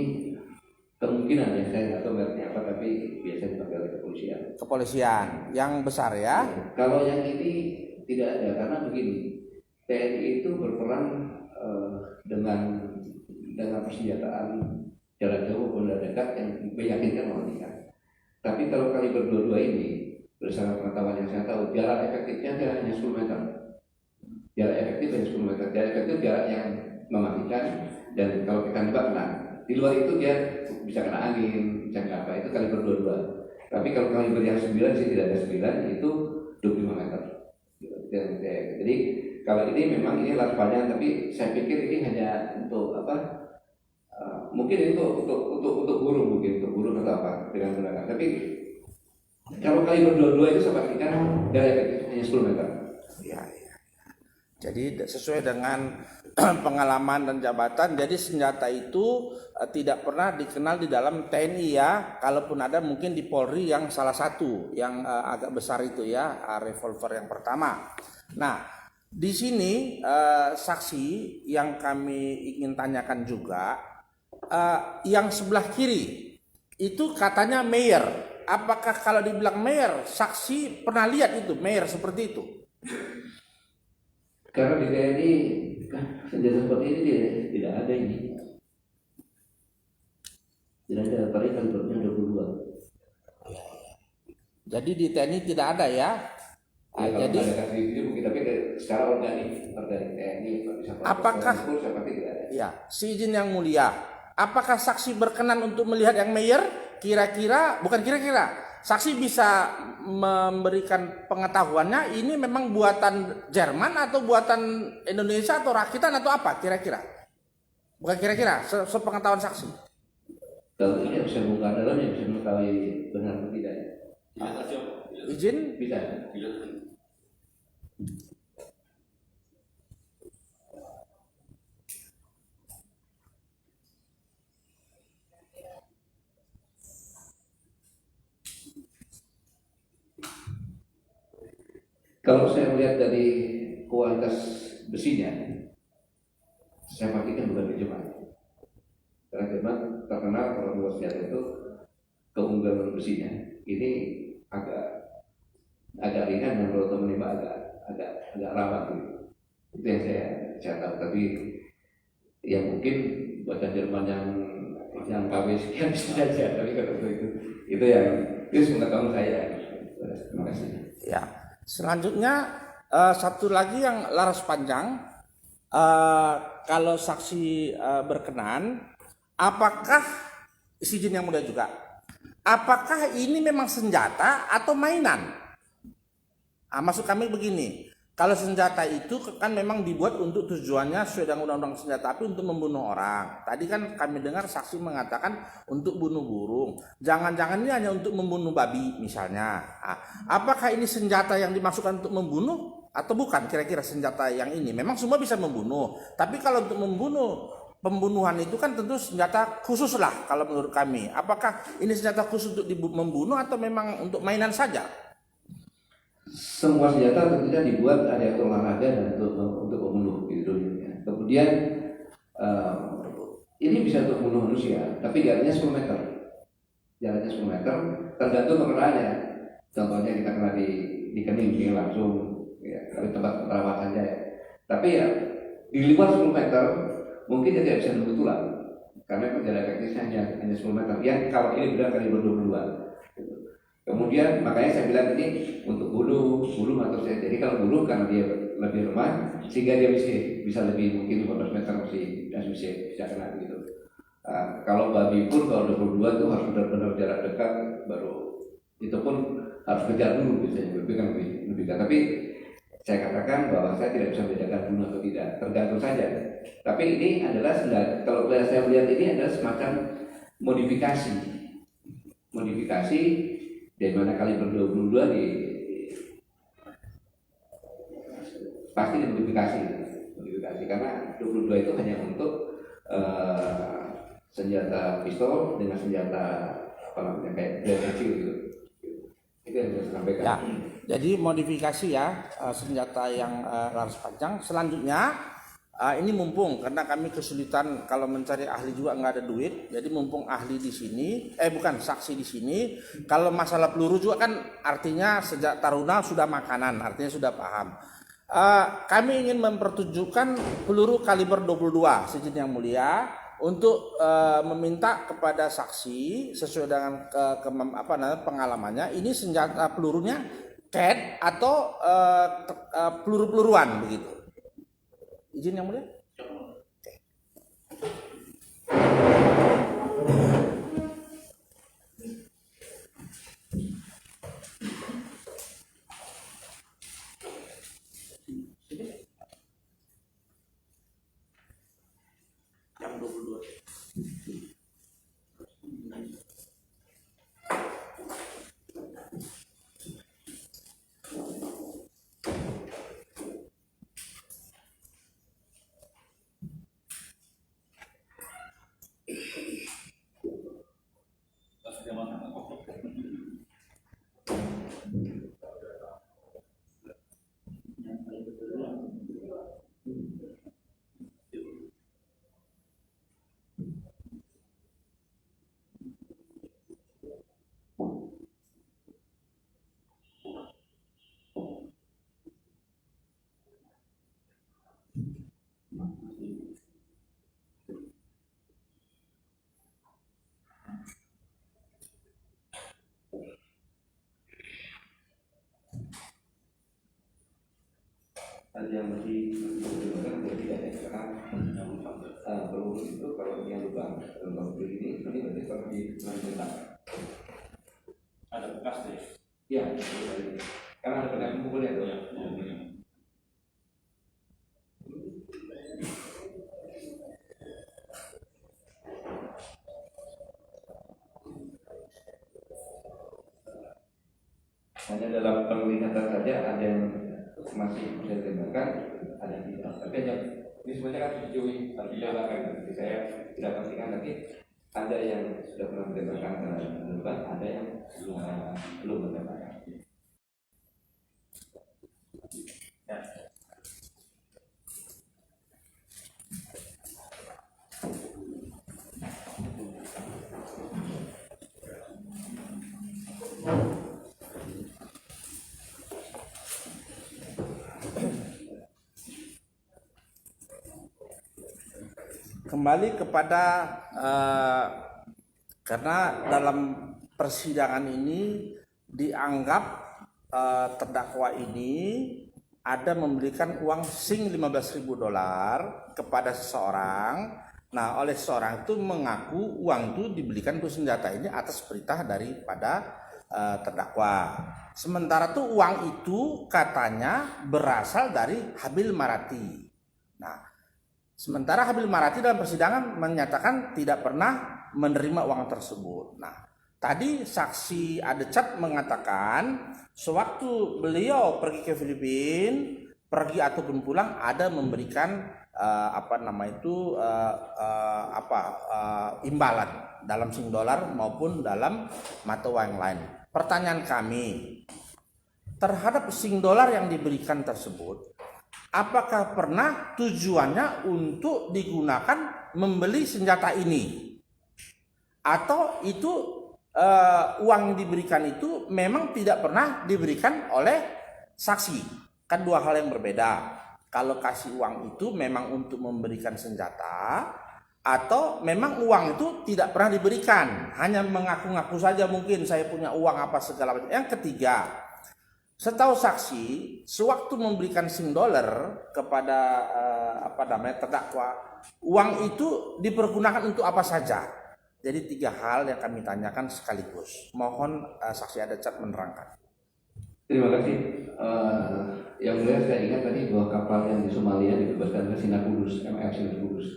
kemungkinan ya, saya nggak tahu mereknya apa, tapi biasanya dipakai oleh kepolisian. Kepolisian yang besar ya? Kalau yang ini tidak ada, karena begini, TNI itu berperan dengan persenjataan jarak jauh maupun jarak dekat yang meyakinkan mematikan. Tapi kalau kaliber 22 ini, berdasarkan pengetahuan yang saya tahu, jarak efektifnya hanya 10 meter. Jarak efektif hanya 10 meter. Jarak efektif jarak yang mematikan, dan kalau kita nembak kena. Di luar itu dia bisa kena angin, bisa kena apa, itu kaliber 22. Tapi kalau kaliber yang 9, sih tidak ada 9, itu 25 meter. Jadi kalau ini memang ini laras panjang, tapi saya pikir ini hanya untuk mungkin ini untuk burung, atau apa dengan menggunakan. Tapi kalau kaliber 22 itu saya pastikan jarak efektif hanya 10 meter. Ya. Jadi sesuai dengan pengalaman dan jabatan, jadi senjata itu tidak pernah dikenal di dalam TNI ya. Kalaupun ada mungkin di Polri yang salah satu yang agak besar itu ya, revolver yang pertama. Nah, di sini saksi yang kami ingin tanyakan juga, yang sebelah kiri itu katanya Meyer. Apakah kalau dibilang Meyer, saksi pernah lihat itu Meyer seperti itu? Karena di TNI kan senjata seperti ini tidak ada ini. Tidak ada, apalagi kalibernya 22. Jadi di TNI tidak ada ya. Ya, kalau Jadi ada kasih ini mungkin, tapi secara organik TNI bisa apakah seperti tidak ada. ya, si izin yang mulia, apakah saksi berkenan untuk melihat yang mayor? Saksi bisa memberikan pengetahuannya ini memang buatan Jerman atau buatan Indonesia atau rakitan atau apa kira-kira? Bukan kira-kira, sepengetahuan saksi. Kalau ini bisa buka dalamnya, bisa mengetahui benar atau tidak. Tidak saja. Izin Bisa. Tidak. Kalau saya melihat dari kualitas besinya, saya pastikan bukan di Jerman. Karena Jerman terkenal kalau luas senjata itu keunggulan besinya. Ini agak ringan dan kalau menembak agak rapat gitu. Itu yang saya tahu. Tapi yang mungkin buatan Jerman yang KW sekian bisa saja. Tapi kalau itu yang itu pengetahuan saya. Terima kasih. ya. Selanjutnya satu lagi yang laras panjang, kalau saksi berkenan, apakah izin yang mulia juga, apakah ini memang senjata atau mainan? Maksud kami begini, kalau senjata itu kan memang dibuat untuk tujuannya sesuai dengan undang-undang senjata api untuk membunuh orang. Tadi kan kami dengar saksi mengatakan untuk bunuh burung. Jangan-jangan ini hanya untuk membunuh babi misalnya. Apakah ini senjata yang dimasukkan untuk membunuh atau bukan? Kira-kira senjata yang ini memang semua bisa membunuh. Tapi kalau untuk membunuh, pembunuhan itu kan tentu senjata khusus lah kalau menurut kami. Apakah ini senjata khusus untuk membunuh atau memang untuk mainan saja? Semua senjata tentunya dibuat ada untuk olahraga dan untuk membunuh gitu dunia. Kemudian ini bisa untuk membunuh manusia, tapi jaraknya 10 meter. Jaraknya 10 meter tergantung pengenaannya. Contohnya kita kena di kening langsung, ya, dari tempat perawatan saja. Ya. Tapi ya di luar 10 meter mungkin dia tidak bisa menembus tulang, karena jarak efektifnya hanya 10 meter. Yang kalau ini benar kaliber 22. Kemudian makanya saya bilang ini untuk bulu atau saya. Jadi kalau bulu karena dia lebih lemah sehingga dia bisa lebih mungkin 15 meter bisa kena gitu. Kalau babi pun kalau 22 itu harus benar-benar jarak dekat baru itu pun harus kejar dulu biasanya lebih dekat. Tapi saya katakan bahwa saya tidak bisa membedakan bunuh atau tidak, tergantung saja. Tapi ini adalah kalau saya melihat ini adalah semacam modifikasi dari mana kaliber 22 pasti dimodifikasi karena 22 itu hanya untuk senjata pistol dengan senjata apa namanya kayak bel kecil gitu. Itu yang saya sampaikan. Ya, jadi modifikasi ya senjata yang laras panjang. Selanjutnya ini mumpung karena kami kesulitan kalau mencari ahli juga nggak ada duit, jadi mumpung ahli di sini, bukan saksi di sini. Kalau masalah peluru juga kan artinya sejak taruna sudah makanan, artinya sudah paham. Kami ingin mempertunjukkan peluru kaliber 22, izin yang mulia, untuk meminta kepada saksi sesuai dengan pengalamannya, ini senjata pelurunya CAD atau peluru-peluruan begitu. Izin yang mulia. Yang 22. ada yang masih menggunakan jadi tidak ada karena peluru itu kalau yang lubang ini berarti kalau diletakkan Ada bekas deh. ya karena ada kena pukulnya tuh Ya, ya. hanya dalam penglihatan saja ada yang masih bisa ditembakkan, ada yang tidak. Tapi hanya ini semuanya kan dijauhi, tapi kan. Jadi saya tidak pastikan lagi ada yang sudah pernah menembakkan lubang, ada yang belum menembakkan. Ya. Kembali kepada karena dalam persidangan ini dianggap terdakwa ini ada memberikan uang sing $15.000 kepada seseorang. Nah, oleh seseorang itu mengaku uang itu dibelikan untuk senjata ini atas perintah daripada terdakwa. Sementara tuh uang itu katanya berasal dari Habil Marati. Nah, sementara Habil Marati dalam persidangan menyatakan tidak pernah menerima uang tersebut. Nah, tadi saksi Adecat mengatakan sewaktu beliau pergi ke Filipina, pergi ataupun pulang ada memberikan imbalan dalam sing dolar maupun dalam mata uang lain. Pertanyaan kami terhadap sing dolar yang diberikan tersebut, apakah pernah tujuannya untuk digunakan membeli senjata ini? Atau itu uang yang diberikan itu memang tidak pernah diberikan oleh saksi? Kan dua hal yang berbeda. Kalau kasih uang itu memang untuk memberikan senjata, atau memang uang itu tidak pernah diberikan, hanya mengaku-ngaku saja mungkin saya punya uang apa segala macam. Yang ketiga, setahu saksi, sewaktu memberikan sing dolar kepada terdakwa, uang itu dipergunakan untuk apa saja? Jadi tiga hal yang kami tanyakan sekaligus. Mohon saksi Adecat menerangkan. Terima kasih. Yang mulia saya ingat tadi bahwa kapal yang di Somalia dibebaskan ke Sinar Kudus, MF Sinar Kudus.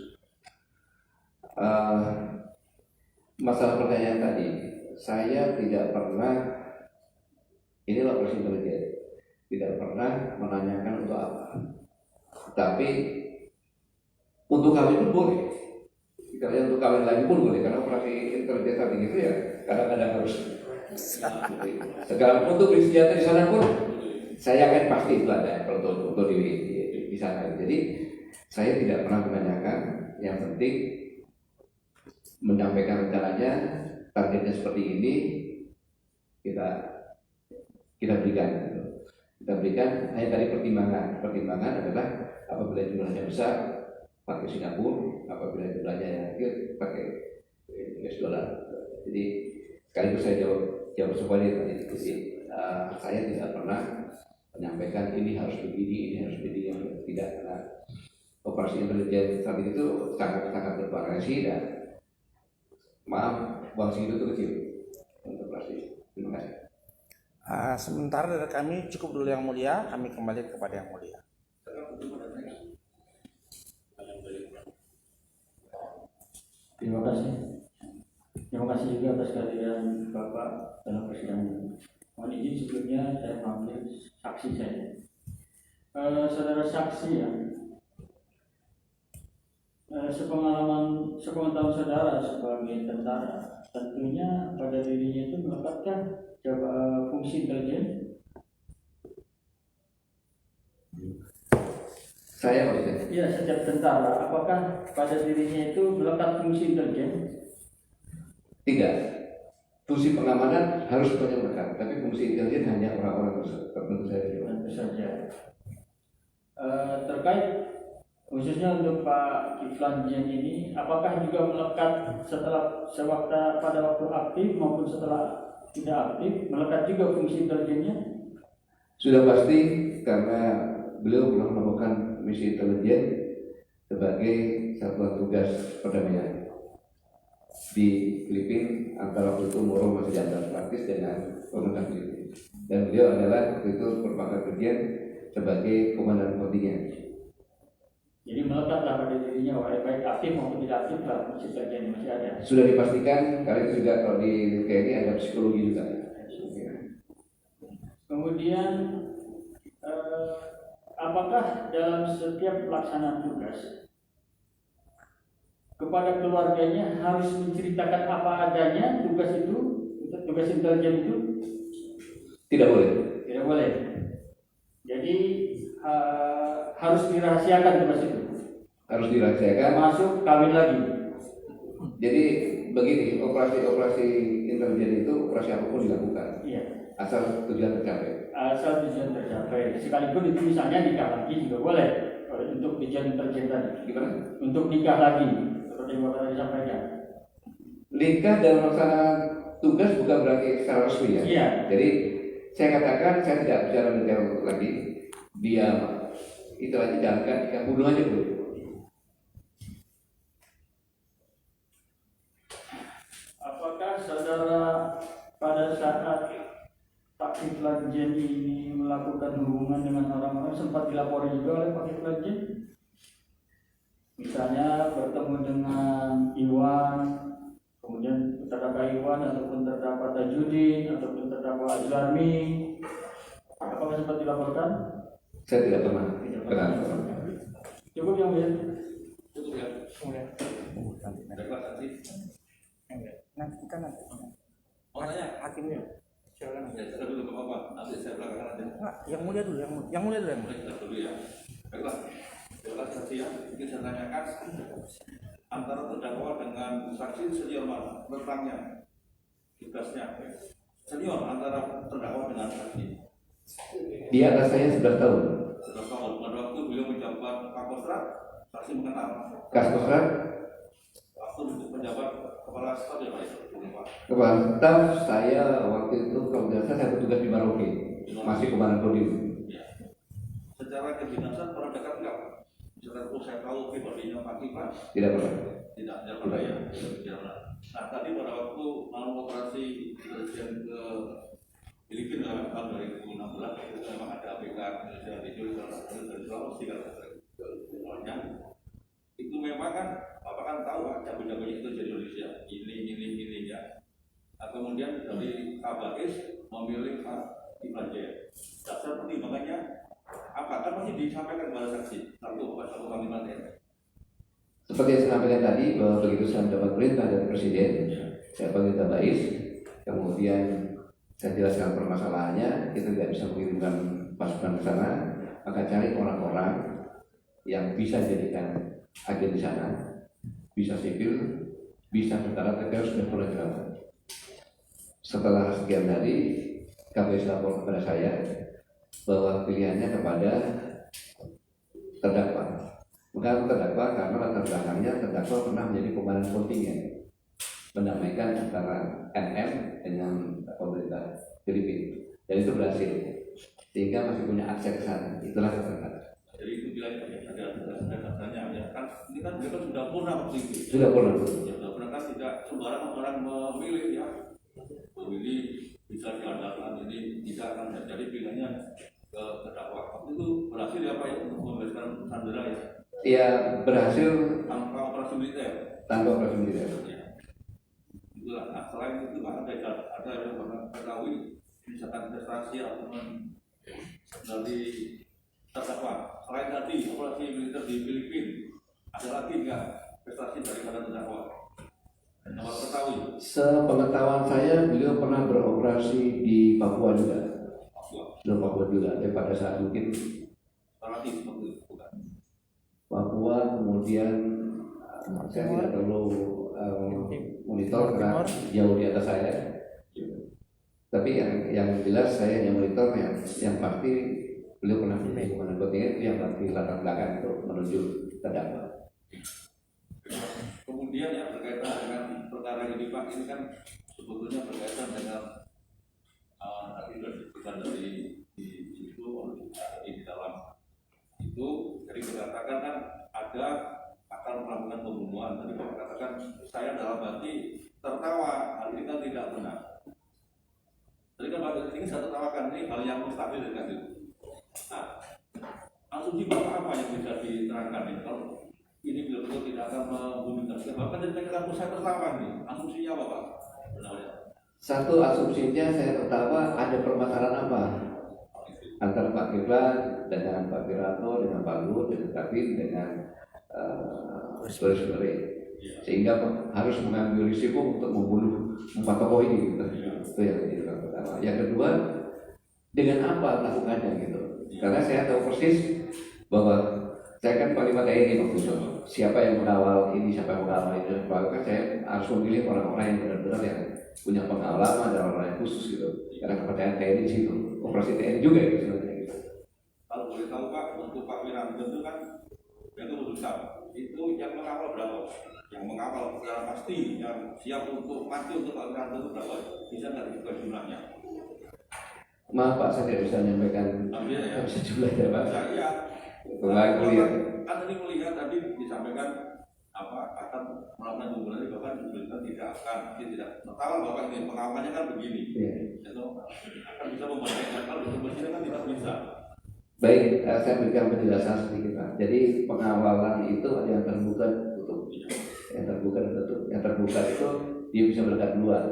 Masalah pertanyaan tadi, saya tidak pernah, inilah operasi intelijen, tidak pernah menanyakan untuk apa. Tapi untuk kawin pun boleh. Kalau untuk kawin lagi pun boleh, karena operasi intelijen tadi itu ya kadang-kadang harus. Segala untuk beli senjata di sana pun, saya yakin pasti itu ada untuk di sana. Jadi saya tidak pernah menanyakan. Yang penting menyampaikan rencananya, targetnya seperti ini, kita berikan. Kita berikan hanya tadi pertimbangan adalah apabila jumlahnya besar pakai Singapura, apabila jumlahnya yang kecil pakai US dollar. Jadi sekaligus saya jawab semuanya tadi. Jadi saya tidak pernah menyampaikan ini harus begini, ini harus begini, yang tidak. Karena operasi intelijen saat itu sangat bervariasi dan maaf, uang segitu itu kecil untuk operasi. Terima kasih. Sementara dari kami cukup dulu yang mulia, kami kembali kepada yang mulia. Terima kasih. Terima kasih juga atas kehadiran Bapak dalam persidangan. Mohon izin sebelumnya saya memanggil saksi saya. Saudara saksi ya, sepengetahuan saudara sebagai tentara, tentunya pada dirinya itu melekatkan fungsi intelijen. Saya maksudnya. Ya, setiap tentara, apakah pada dirinya itu melekat fungsi intelijen? Tidak. Fungsi pengamanan harus semuanya melekat, tapi fungsi intelijen hanya orang-orang tertentu saja. Tentu saja. Terkait khususnya untuk Pak Kiflan Jan ini, apakah juga melekat pada waktu aktif maupun setelah tidak aktif, melekat juga fungsi intelijennya? Sudah pasti karena beliau pernah melakukan misi intelijen sebagai satuan tugas perdamaian di Filipina antara waktu itu Moro masih diantar praktis dengan pemerintah Filipina, dan beliau adalah waktu itu merupakan bagian sebagai komandan kontingen. Jadi melekatlah pada dirinya, baik aktif maupun tidak aktif lah masih terjadi, masih ada. Sudah dipastikan karena itu juga kalau di TNI ada psikologi juga. Kemudian apakah dalam setiap pelaksanaan tugas kepada keluarganya harus menceritakan apa adanya tugas itu, tugas intelijen itu? Tidak boleh. Tidak boleh. Jadi harus dirahasiakan tugas itu. Harus dirahasiakan. Termasuk kawin lagi. Jadi begini, operasi intelijen itu operasi apapun dilakukan. Iya. Asal tujuan tercapai. Asal tujuan tercapai. Sekalipun itu misalnya nikah lagi juga boleh untuk tujuan intelijen tadi. Gimana? Untuk nikah lagi, seperti yang Bapak tadi sampaikan. Nikah dalam melaksanakan tugas bukan berarti secara resmi ya. Iya. Jadi saya katakan saya tidak bicara detail lagi. Dia itu aja jalankan nikah hubungannya dulu. Apakah saudara pada saat Pak Kiflan Jen ini melakukan hubungan dengan orang-orang sempat dilapori juga oleh Pak Kiflan Jen? Misalnya bertemu dengan Iwan, kemudian terdakwa Iwan ataupun terdakwa Tajudin ataupun terdakwa Azlarmi, apakah sempat dilaporkan? Saya tidak pernah kenal. Cukup yang mulia. Cukup ya. Ada kelas saksi. Nanti kita nanti. Oh tanya. Hakimnya. Ya, saya dulu ke Bapak. Nanti saya belakangan aja. Enggak, yang mulia dulu, yang mulia dulu. Mulai kita dulu ya. Baiklah. Baiklah saksi ya. Mungkin saya tanyakan antara terdakwa dengan saksi senior mana rentangnya, tugasnya. Senior antara terdakwa dengan saksi. Dia atas saya 11 tahun. 11 tahun. Pada waktu beliau menjabat Kapolsek, saksi mengenal. Kaskosrat, Waktu menjabat kepala staf ya Pak itu. kepala staf saya waktu itu kalau tidak salah saya bertugas di Merauke, masih komandan kodim. Ya. Secara kedinasan pernah dekat enggak? Misalkan saya tahu pribadinya Pak Kiflan. Tidak pernah. Tidak pernah ya. Tidak pernah. Nah tadi pada waktu mau operasi intelijen ke Filipina tahun 2016 itu memang ada ABK Indonesia di dari Sulawesi kan semuanya. Itu memang kan Bapak kan tahu kan jago-jagonya itu jadi Indonesia ini ya. Nah, kemudian dari Kabakis memilih Pak Kiflan Jen. Dasar pertimbangannya apa? Kan masih disampaikan kepada saksi satu Panglima TNI. Seperti yang saya sampaikan tadi bahwa begitu saya mendapat perintah dari Presiden, saya panggil Tabais, kemudian saya jelaskan permasalahannya, kita tidak bisa mengirimkan pasukan ke sana, maka cari orang-orang yang bisa jadikan agen di sana, bisa sipil, bisa tentara, tapi harus sudah pernah dilakukan. Setelah sekian hari, KPS lapor kepada saya bahwa pilihannya kepada terdakwa. Bukan terdakwa karena latar belakangnya terdakwa pernah menjadi komandan kontingen mendamaikan antara NM dengan pemerintah Filipina, dan itu berhasil sehingga masih punya akses ke sana. Itulah kata. Jadi itu bilang ada datanya ya kan ini kan beliau kan sudah purna waktu itu. Sudah pernah. Ya, sudah purna kan tidak sembarang orang memilih ya. Memilih bisa diandalkan ini tidak akan jadi pilihannya ke terdakwa. Waktu itu berhasil ya Pak ya untuk membebaskan Sandera ya. Ya berhasil Tanpa operasi militer. tanpa operasi militer. Ya. Itulah. Nah, selain itu kan ada yang ketahui misalkan investasi atau dari terdakwa. Selain tadi operasi militer di Filipina, ada lagi nggak investasi dari terdakwa? Dan yang bapak ketahui. Sepengetahuan saya beliau pernah beroperasi di Papua juga. Di Papua juga. Dan pada saat mungkin Relatif seperti itu bukan? Papua, kemudian saya tidak perlu monitor karena jauh di atas saya. Tapi yang jelas saya yang monitor yang pasti beliau pernah menjadi komandan kontingen, itu yang pasti latar belakang untuk menuju terdakwa. Kemudian yang berkaitan dengan perkara ini Pak, ini kan sebetulnya berkaitan dengan tadi sudah disebutkan dari di dalam itu jadi dikatakan kan ada akan melakukan pembunuhan. Tadi Bapak katakan saya dalam hati tertawa, hal ini kan tidak benar. Jadi kan Bapak ini saya tertawakan, ini hal yang mustahil kan itu. Nah, asumsi Bapak apa yang bisa diterangkan ini? Kalau ini betul-betul tidak akan membunuh kita, Bapak jadi katakan saya tertawa nih, asumsinya apa Pak? Benarnya? Satu asumsinya saya tertawa ada permasalahan apa antara Pak Kiflan dengan Pak Wiranto dengan Pak Luhut dengan Kabin dengan saudara-saudara, sehingga harus mengambil risiko untuk membunuh 4 tokoh ini gitu. Itu yang pertama. Yang kedua, dengan apa lakukannya gitu, karena saya tahu persis bahwa saya kan Panglima TNI waktu itu. Siapa yang mengawal ini, siapa yang mengawal ini, maka saya harus memilih orang-orang yang benar-benar yang punya pengalaman dan orang yang khusus gitu. Karena kepercayaan TNI di situ, operasi TNI juga gitu sebenarnya gitu. Kalau boleh tahu Pak, untuk Pak Wiranto itu kan yang keputusan itu yang mengawal berapa? Yang mengawal secara pasti, yang siap untuk mati untuk Pak Wiranto itu berapa? Bisa nggak disebutkan jumlahnya? Maaf Pak, saya tidak bisa menyampaikan Ya. bisa jumlahnya Pak. Saya Pengaku lihat. kan tadi melihat tadi disampaikan apa akan melakukan pembunuhan ini bahkan disebutkan tidak akan tidak tahu bahwa ini pengawalannya kan begini. Ya. Itu akan bisa membayangkan kalau disebutnya kan tidak bisa. Baik, saya berikan penjelasan sedikit Pak. Jadi pengawalan itu ada yang terbuka tutup, yang terbuka dan tutup. Yang terbuka itu dia bisa berangkat duluan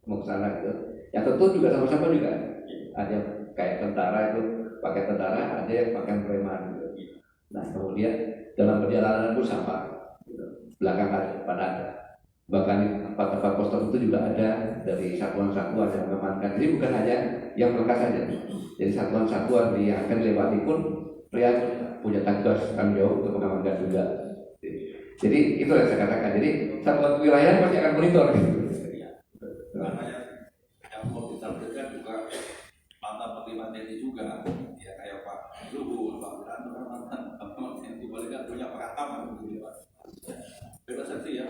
mau ke sana gitu. Yang tertutup juga sama-sama juga. Ada yang kayak tentara itu pakai tentara, ada yang pakai preman gitu. Nah kemudian dalam perjalanan pun sama, gitu. Belakang ada, depan ada. Bahkan tempat-tempat pos tertentu juga ada dari satuan-satuan yang mengamankan. Jadi bukan hanya yang melekat saja. Jadi satuan-satuan yang akan dilewati pun pria punya tanggung jawab untuk mengamankan juga. Jadi itu yang saya katakan. Jadi satuan wilayah pasti akan monitor. Gitu. Makanya yang mau ditargetkan juga mantan Panglima TNI juga, ya kayak Pak Luhut, Pak Wiranto kan mantan Panglima TNI, kan punya pengalaman gitu Pak. Bebas saksi ya.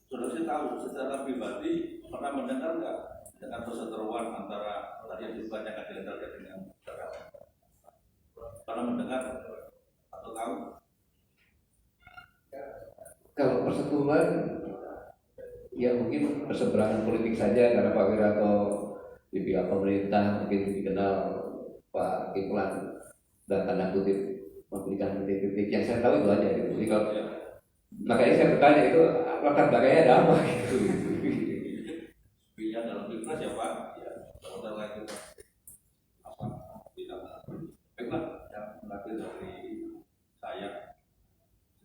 Saudara sih tahu secara pribadi pernah mendengar nggak dengan perseteruan antara tadi yang dibacakan dengan saudara? Pernah mendengar atau tahu? Kalau persetujuan ya mungkin perseberangan politik saja karena Pak Wiranto di pihak pemerintah mungkin dikenal Pak Kiflan dan tanda kutip memberikan kritik yang saya tahu itu aja gitu. Jadi kalau makanya saya bertanya itu latar belakangnya ada apa gitu. Pilihan dalam pilpres ya Pak, ya sementara lain itu apa tidak. Baiklah yang terakhir dari saya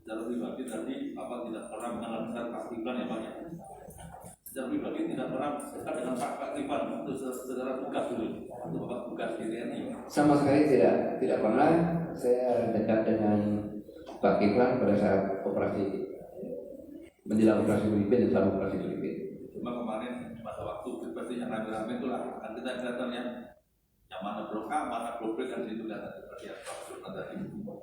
secara pribadi tadi apa tidak pernah mengenal Pak Kiflan ya Pak ya. Secara pribadi tidak pernah dekat dengan Pak Kiflan itu secara tugas dulu waktu Bapak tugas di TNI. Sama sekali tidak pernah saya dekat dengan Pak Kiflan pada saat operasi menjelang operasi Filipina dan selama operasi Filipina. Cuma kemarin pada waktu pilpres yang rame-rame itulah kan kita kelihatan ya yang mana blok A, mana blok B kan situ kan seperti yang Pak Sultan tadi.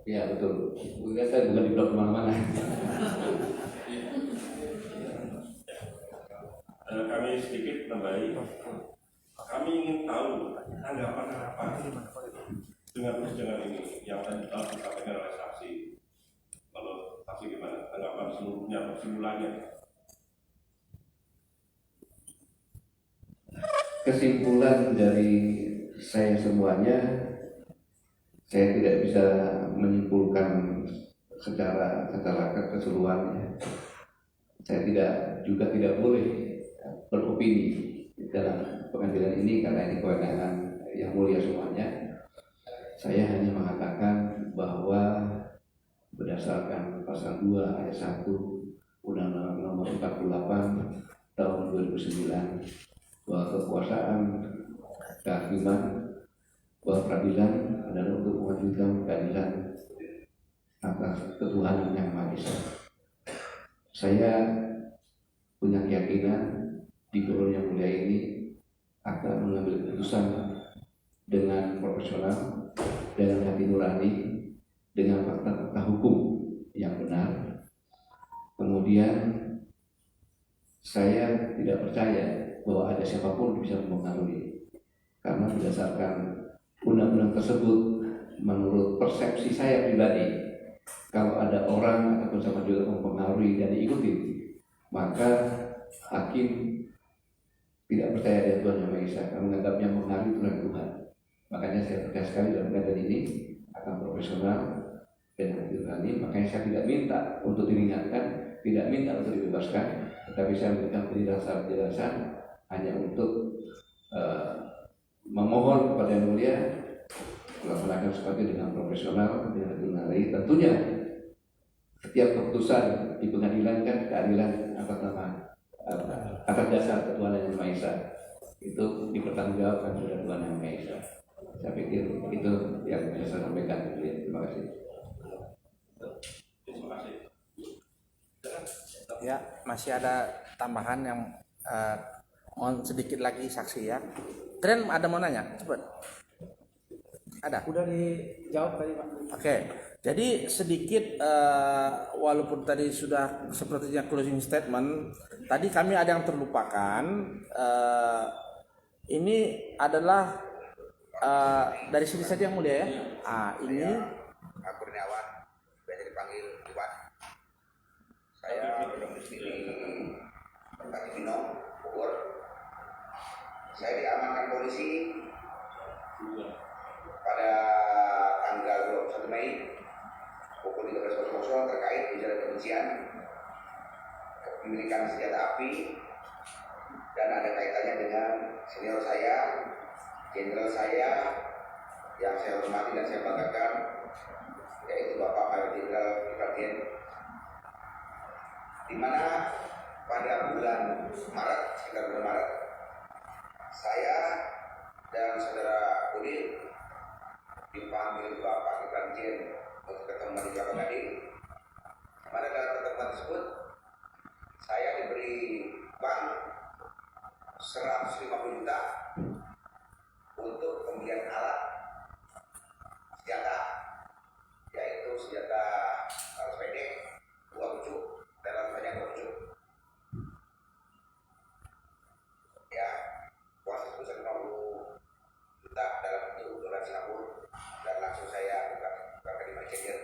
Iya betul. Mungkin saya bukan di blok kemana-mana. Kami sedikit tambahi. Kami ingin tahu tanggapan apa dengan persidangan ini yang tadi telah disampaikan oleh saksi. Kalau saksi gimana? Tanggapan seluruhnya, kesimpulannya. Kesimpulan dari saya semuanya, saya tidak bisa menyimpulkan secara keseluruhannya. Saya tidak boleh beropini dalam pengadilan ini karena ini kewenangan yang mulia semuanya. Saya hanya mengatakan bahwa berdasarkan pasal 2 ayat 1 Undang-Undang Nomor 48 tahun 2009 bahwa kekuasaan kehakiman, bahwa peradilan adalah untuk mewujudkan keadilan atas ketuhanan yang Maha Esa. Saya punya keyakinan di Forum yang mulia ini akan mengambil keputusan dengan profesional, dengan hati nurani, dengan fakta-fakta hukum yang benar. Kemudian saya tidak percaya bahwa ada siapapun bisa mempengaruhi, karena berdasarkan undang-undang tersebut menurut persepsi saya pribadi, kalau ada orang ataupun sama juga mempengaruhi dan diikuti, maka hakim tidak percaya dengan Tuhan Yang Maha Esa, karena menganggapnya mempengaruhi Tuhan Tuhan. Makanya saya tegas sekali dalam keadaan ini akan profesional dan hati nurani. Makanya saya tidak minta untuk diringankan, tidak minta untuk dibebaskan, tetapi saya memberikan penjelasan hanya untuk memohon kepada Yang Mulia melaksanakan sesuatu dengan profesional, dengan hati nurani. Tentunya setiap keputusan di pengadilan kan keadilan atas dasar ketuhanan Yang Maha Esa, itu dipertanggungjawabkan oleh Tuhan Yang Maha Esa. Saya pikir itu yang bisa saya sampaikan. Terima kasih. Terima kasih. Ya, masih ada tambahan yang mohon sedikit lagi saksi ya. Tren ada mau nanya? Cepat. Ada. Udah dijawab tadi Pak. Oke. Jadi sedikit walaupun tadi sudah sepertinya closing statement, tadi kami ada yang terlupakan. Ini adalah dari sini saja Yang Mulia ya. Ini Kurniawan, biasa dipanggil Iwan. Saya berdomisili Tanjung Bogor. Saya diamankan polisi pada tanggal 21 Mei pukul 13.00 terkait ujaran kebencian, kepemilikan senjata api, dan ada kaitannya dengan senior saya, jenderal saya yang saya hormati dan saya banggakan, yaitu Bapak Mayor Jenderal Ibrahim, di mana pada bulan Maret, sekitar bulan Maret, saya dan saudara Udin dipanggil Bapak Ibrahim untuk ketemuan di Kelapa Gading. Pada dalam pertemuan tersebut, saya diberi bank 150 juta untuk pembelian alat senjata, yaitu senjata laras pendek 2 pucuk dan laras panjang 2 pucuk. Ya, uang sebesar 50 juta dalam bentuk dolar Singapura, dan langsung saya buka di Messenger.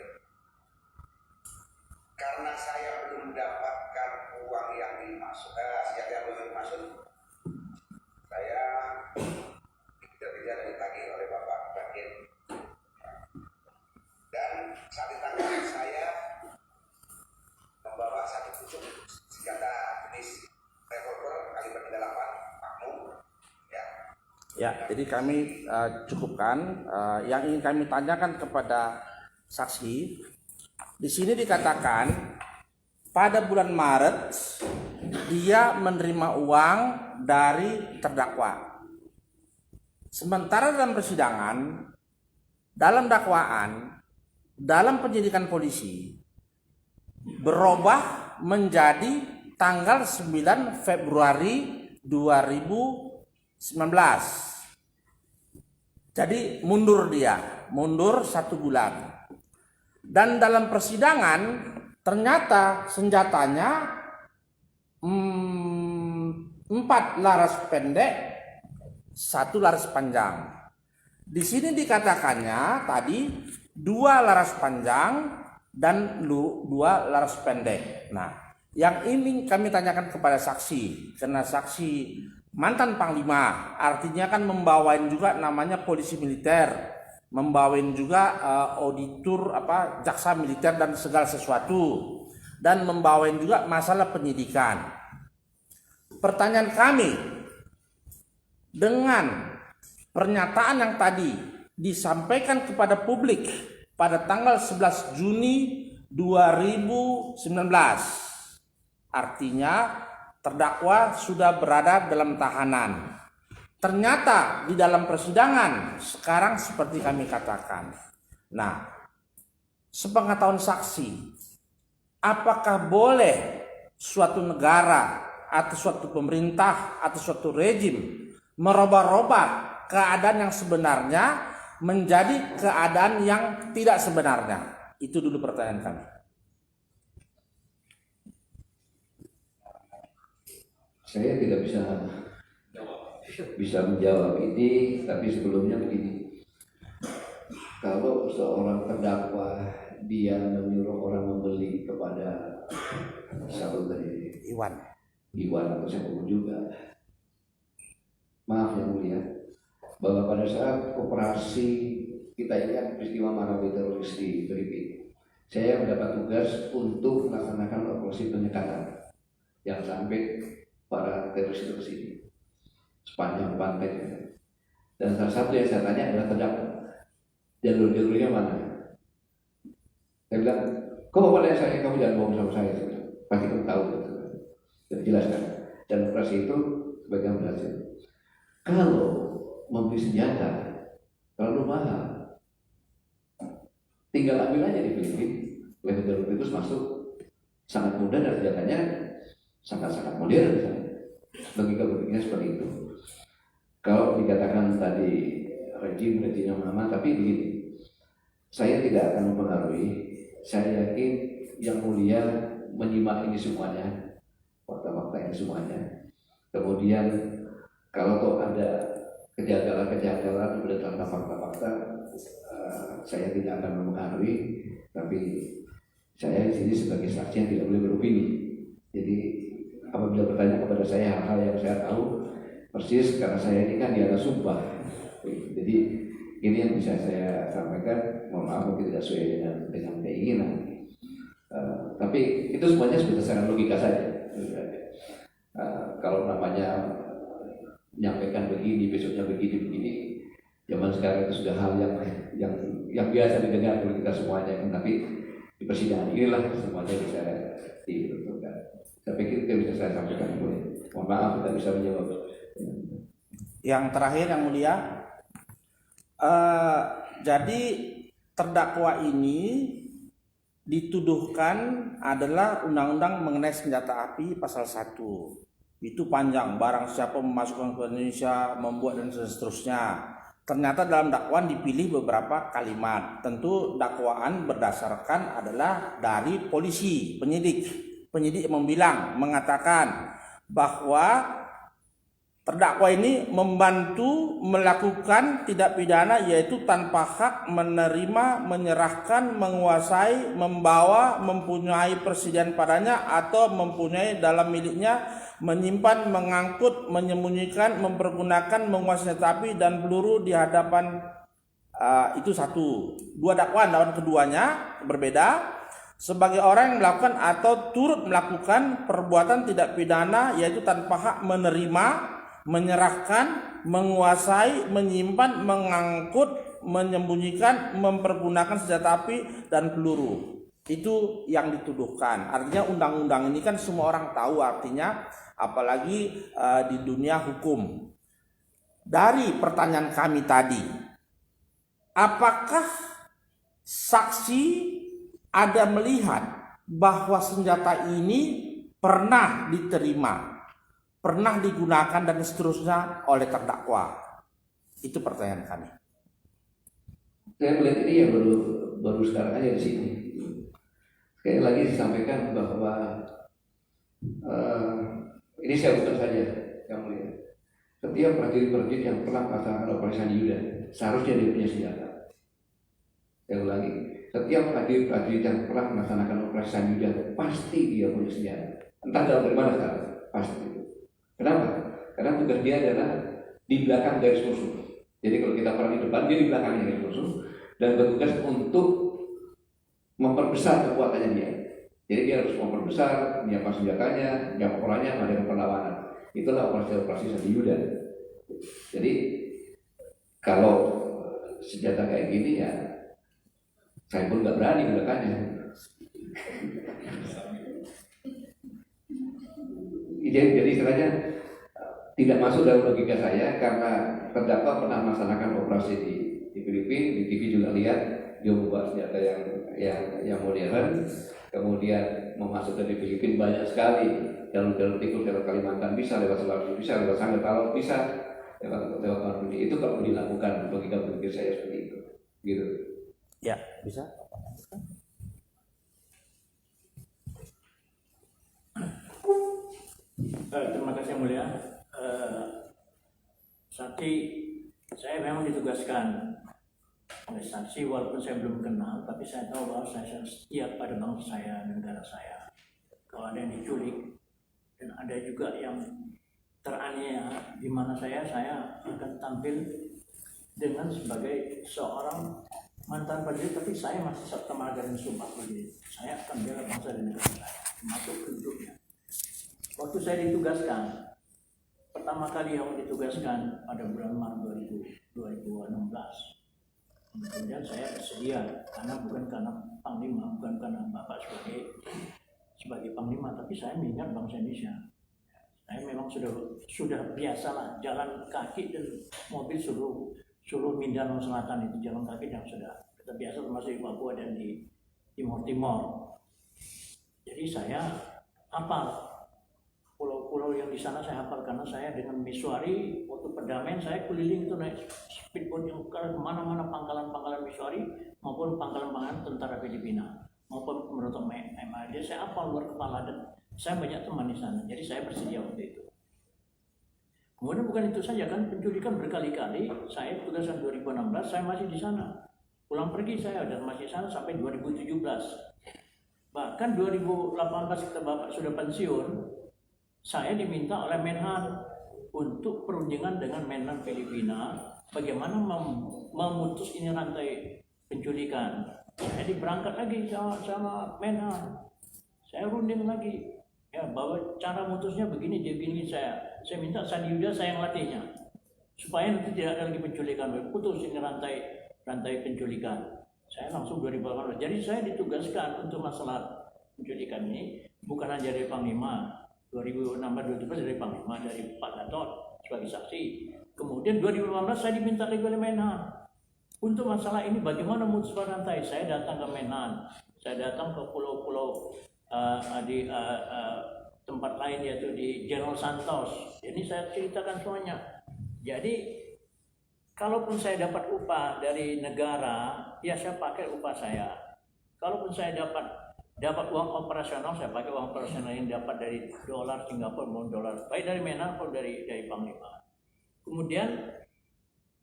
Karena saya belum mendapatkan uang yang dimaksud, senjata yang belum dimaksud, saya dikejar dan ditagih oleh Bapak Ibrahim. Dan saat ditangkap saya membawa 1 pucuk senjata jenis revolver kaliber 38 Magnum. ya, jadi kami cukupkan. Yang ingin kami tanyakan kepada saksi, di sini dikatakan pada bulan Maret dia menerima uang dari terdakwa. Sementara dalam persidangan, dalam dakwaan, dalam penyidikan polisi berubah menjadi tanggal 9 Februari 2019. Jadi mundur 1 bulan. Dan dalam persidangan ternyata senjatanya 4 laras pendek, 1 laras panjang. Di sini dikatakannya tadi 2 laras panjang dan 2 laras pendek. Nah, yang ini kami tanyakan kepada saksi, karena saksi mantan panglima, artinya kan membawain juga namanya polisi militer, membawain juga auditor jaksa militer dan segala sesuatu, dan membawain juga masalah penyidikan. Pertanyaan kami, dengan pernyataan yang tadi disampaikan kepada publik pada tanggal 11 Juni 2019, artinya terdakwa sudah berada dalam tahanan. Ternyata di dalam persidangan sekarang seperti kami katakan. Nah, sepengetahuan saksi, apakah boleh suatu negara atau suatu pemerintah atau suatu rejim merubah-rubah keadaan yang sebenarnya menjadi keadaan yang tidak sebenarnya? Itu dulu pertanyaan kami. Saya tidak bisa menjawab ini, tapi sebelumnya begini. kalau seorang terdakwa dia menyuruh orang membeli kepada satu dari Iwan. atau siapapun juga, maaf yang mulia, bahwa pada saat operasi kita ingat peristiwa Marawi teroris di Filipina, saya mendapat tugas untuk melaksanakan operasi penyekatan yang sampai para teroris itu ke sini sepanjang pantai. Dan salah satu yang saya tanya adalah terdakwa, jalur-jalurnya mana? Saya bilang, kok bapak tanya saya, kamu jangan bohong sama saya. Pasti kamu tahu, dan jelaskan. Dan operasi itu sebagian berhasil. Kalau membeli senjata terlalu mahal, tinggal ambil aja di Filipina. Level jalur itu masuk sangat mudah dan senjatanya sangat-sangat modern misalnya. Logika berpikirnya seperti itu. Kalau dikatakan tadi rejimnya lama, tapi begini, saya tidak akan mempengaruhi. Saya yakin yang mulia menyimak ini semuanya, fakta-fakta ini semuanya. Kemudian kalau toh ada kejanggalan berdasarkan fakta-fakta, saya tidak akan mempengaruhi. Tapi saya di sini sebagai saksi yang tidak boleh beropini. Jadi apabila bertanya kepada saya hal-hal yang saya tahu persis, karena saya ini kan di atas sumpah. Jadi ini yang bisa saya sampaikan. Mohon maaf mungkin tidak sesuai dengan keinginan. Tapi itu semuanya berdasarkan logika saja. Kalau namanya menyampaikan begini, besoknya begini, zaman sekarang itu sudah hal yang biasa didengar oleh kita semuanya. Tapi di persidangan inilah semuanya bisa ditentukan. Saya pikir itu bisa saya sampaikan. Mohon maaf tidak bisa menjawab. Yang terakhir yang mulia, jadi terdakwa ini dituduhkan adalah undang-undang mengenai senjata api pasal 1. Itu panjang, barang siapa memasukkan ke Indonesia, membuat dan seterusnya. Ternyata dalam dakwaan dipilih beberapa kalimat. Tentu dakwaan berdasarkan adalah dari polisi, penyidik. Penyidik mengatakan bahwa terdakwa ini membantu melakukan tindak pidana, yaitu tanpa hak, menerima, menyerahkan, menguasai, membawa, mempunyai persediaan padanya atau mempunyai dalam miliknya, menyimpan, mengangkut, menyembunyikan, mempergunakan, menguasai senjata api dan peluru di hadapan. Itu satu. Dua dakwaan keduanya berbeda. Sebagai orang yang melakukan atau turut melakukan perbuatan tidak pidana, yaitu tanpa hak menerima, menyerahkan, menguasai, menyimpan, mengangkut, menyembunyikan, mempergunakan senjata api dan peluru. Itu yang dituduhkan. Artinya undang-undang ini kan semua orang tahu artinya, apalagi di dunia hukum. Dari pertanyaan kami tadi, apakah saksi ada melihat bahwa senjata ini pernah diterima, pernah digunakan dan seterusnya oleh terdakwa? Itu pertanyaan kami. Saya melihat ini yang baru sekarang aja di sini. Sekali lagi disampaikan bahwa ini saya bukan saja yang mulia. Setiap prajurit-prajurit yang pernah melaksanakan operasi Yuda seharusnya dia punya senjata. Saya ulangi, setiap prajurit yang pernah melaksanakan operasi Yuda pasti dia punya senjata. Entah dari mana sekarang, pasti. Kenapa? Karena tugas dia adalah di belakang garis musuh. Jadi kalau kita perang di depan, dia di belakangnya garis musuh dan bertugas untuk memperbesar kekuatannya dia. Jadi dia harus memperbesar, menyiapkan senjatanya, menyiapkan orangnya, mengadakan perlawanan. Itulah operasi Sandi Yuda. Jadi kalau senjata kayak gini ya, saya pun nggak berani menggunakannya. Jadi istilahnya tidak masuk dalam logika saya, karena terdakwa pernah melaksanakan operasi di Filipina, di TV juga lihat dia membawa senjata yang modern, kemudian memasukkan di Filipina banyak sekali, jalur-jalur tikus lewat Kalimantan bisa, lewat Sulawesi bisa, lewat Sangat Laut bisa, lewat Maruni. Itu kalau dilakukan, logika berpikir saya seperti itu, gitu. Ya, bisa. Terima kasih yang mulia. Sakti, saya memang ditugaskan oleh saksi, walaupun saya belum kenal, tapi saya tahu bahwa saya setia pada bangsa saya, negara saya. Kalau ada yang diculik dan ada juga yang teraniaya, di mana saya akan tampil dengan sebagai seorang mantan prajurit, tapi saya masih serta marga dan sumpah prajurit. Saya akan bela bangsa dan negara saya, termasuk penduduknya. Waktu saya ditugaskan, pertama kali yang ditugaskan pada bulan Maret 2016. Kemudian saya bersedia, bukan karena Panglima, bukan karena Bapak sebagai Panglima, tapi saya mengingat bangsa Indonesia. Saya memang sudah biasalah jalan kaki dan mobil seluruh Mindanao Selatan itu jalan kaki yang sudah biasa, termasuk di Papua dan di Timur. Jadi saya hafal pulau-pulau yang di sana, saya hafal karena saya dengan Misuari waktu perdamaian saya keliling itu naik speedboat yang ke mana-mana, pangkalan-pangkalan Misuari maupun pangkalan-pangkalan tentara Filipina maupun pemberontak MA. Jadi saya hafal luar kepala dan saya banyak teman di sana. Jadi saya bersedia waktu itu. Kemudian bukan itu saja kan, penculikan berkali-kali. Saya tugasan 2016 saya masih di sana. Pulang pergi saya dan masih di sana sampai 2017. Bahkan 2018 kita Bapak sudah pensiun, saya diminta oleh Menhan untuk perundingan dengan Menhan Filipina bagaimana memutus ini rantai penculikan. Saya berangkat lagi sama Menhan. Saya runding lagi. Ya, bahwa cara mutusnya begini, dia begini. Saya minta Sandi Yuda saya yang latihnya supaya nanti tidak ada lagi penculikan, putus ini rantai penculikan. Saya langsung 2018. Jadi saya ditugaskan untuk masalah penculikan ini bukan hanya dari Panglima. 2016-2017 dari Panglima, dari Pak Gatot sebagai saksi. Kemudian 2018 saya diminta lagi oleh Menhan untuk masalah ini bagaimana memutus rantai. Saya datang ke Menhan, saya datang ke pulau-pulau di tempat lain yaitu di General Santos. Ini saya ceritakan semuanya. Jadi kalaupun saya dapat upah dari negara, ya saya pakai upah saya. Kalaupun saya dapat uang operasional, saya pakai uang operasional yang dapat dari dolar Singapura maupun dolar, baik dari Menhan maupun dari Panglima. Kemudian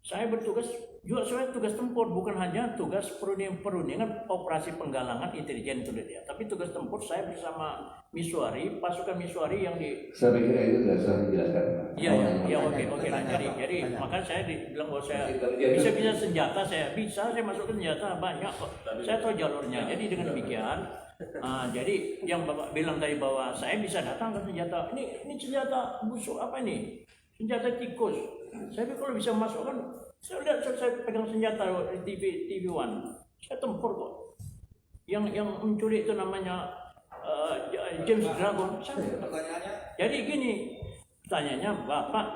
saya bertugas juga sebagai tugas tempur, bukan hanya tugas perundingan operasi penggalangan intelijen itu dia, tapi tugas tempur saya bersama Misuari, pasukan Misuari yang di. Saya kira itu sudah dijelaskan. Iya, oke. Nah, jadi makanya saya bilang bahwa saya bisa senjata, saya masukkan senjata banyak kok. Saya tahu jalurnya. Jadi dengan demikian. Jadi yang Bapak bilang tadi bahwa saya bisa datang ke senjata ini senjata busuk apa ini, senjata tikus. Saya kalau bisa masukkan, saya lihat saya pegang senjata di TV One, saya tempur kok. Yang menculik itu namanya James Dragon. Jadi gini, pertanyaannya Bapak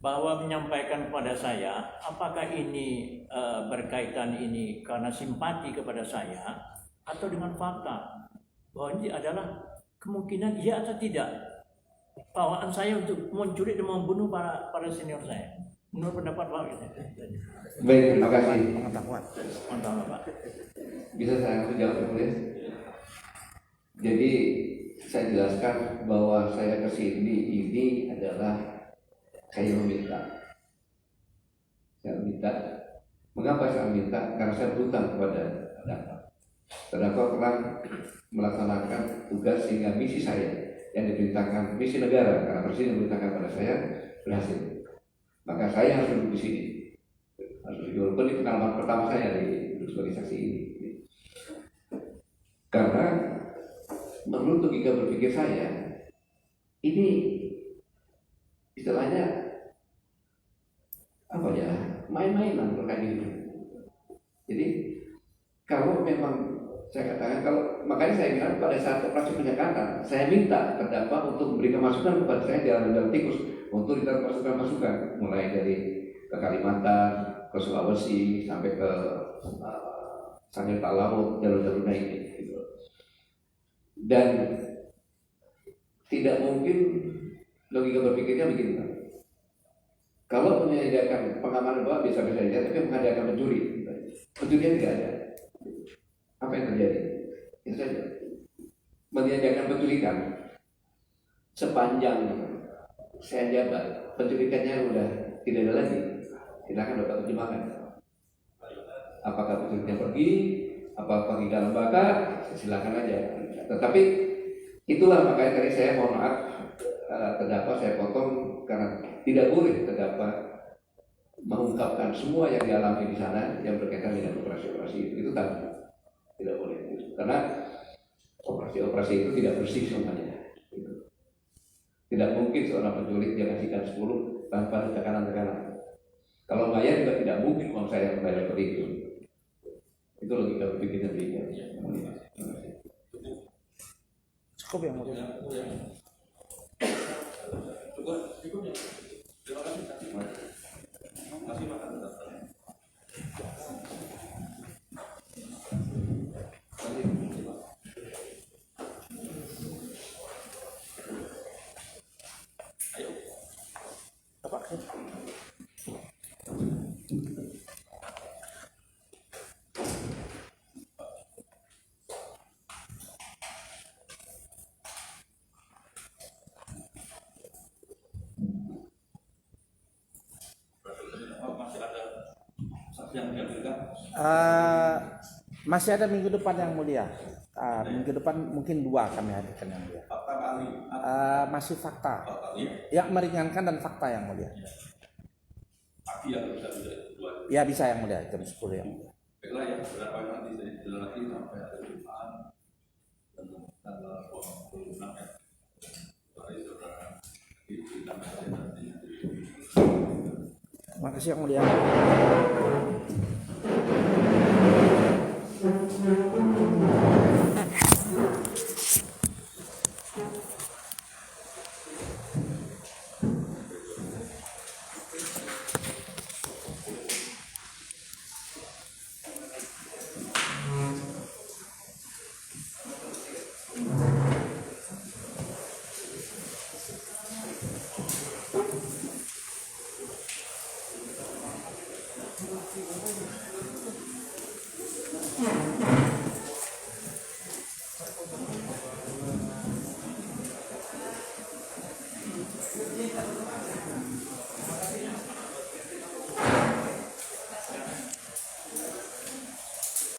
bahwa menyampaikan kepada saya, apakah ini berkaitan ini karena simpati kepada saya atau dengan fakta bahwa ini adalah kemungkinan iya atau tidak bawaan saya untuk menculik dan membunuh para senior saya. Menurut pendapat Bapak. Baik, terima kasih. Pengetahuan. Mantap Pak. Bisa saya jawab dulu ya? Jadi saya jelaskan bahwa saya kesini ini adalah saya meminta. Mengapa saya minta? Karena saya berhutang kepada terdakwa. Terdakwa telah melaksanakan tugas sehingga misi saya yang diperintahkan, misi negara karena presiden memerintahkan pada saya berhasil. Maka saya harus duduk di sini. Walaupun ini pengalaman pertama saya sebagai saksi ini. Karena menurut logika berpikir saya, ini istilahnya apa ya, main-mainan terkait ini. Jadi kalau memang saya katakan, makanya saya bilang pada saat operasi penyekatan, saya minta terdakwa untuk memberikan masukan kepada saya jalan tikus untuk kita masukan mulai dari ke Kalimantan, ke Sulawesi sampai ke Sanggata Laut, jalur-jalurnya ini. Gitu. Dan tidak mungkin logika berpikirnya begini, Pak. Kalau menyediakan pengamanan bahwa biasa-biasa saja, tapi mengadakan pencuri, pencurian tidak ada. Apa yang terjadi? Itu saja. Menyediakan penculikan sepanjang saya jabat, penculikannya sudah tidak ada lagi. Silakan Bapak terjemahkan. apakah betul dia pergi, apa pergi ke lembaga, silakan aja. Tetapi itulah makanya tadi saya mohon maaf, terdakwa saya potong karena tidak boleh terdakwa mengungkapkan semua yang dialami di sana yang berkaitan dengan operasi-operasi itu tidak boleh, karena operasi-operasi itu tidak bersih semuanya. Tidak mungkin seorang penculik dia kasihkan 10 tanpa ada tekanan-tekanan. Kalau bayar juga tidak mungkin uang saya membayar seperti itu. Itu logika berpikir yang dia. Cukup yang mulia. Cukup ya. Terima kasih saksi. Masih makan dokter. Ayo. Bapak. Masih ada saksi yang dihadirkan. Masih ada minggu depan yang mulia. Minggu depan mungkin 2 kami hadirkan yang mulia. Fakta ahli. Masih fakta. Fakta ahli. Ya, meringankan dan fakta yang mulia. Pagi yang bisa dua. Ya bisa yang mulia, jam 10 yang mulia. Baiklah ya, berapa nanti saya jalan lagi sampai hari Jumat dan tanggal 26 ya. Dari saudara ditambah saya nanti. Terima kasih yang mulia.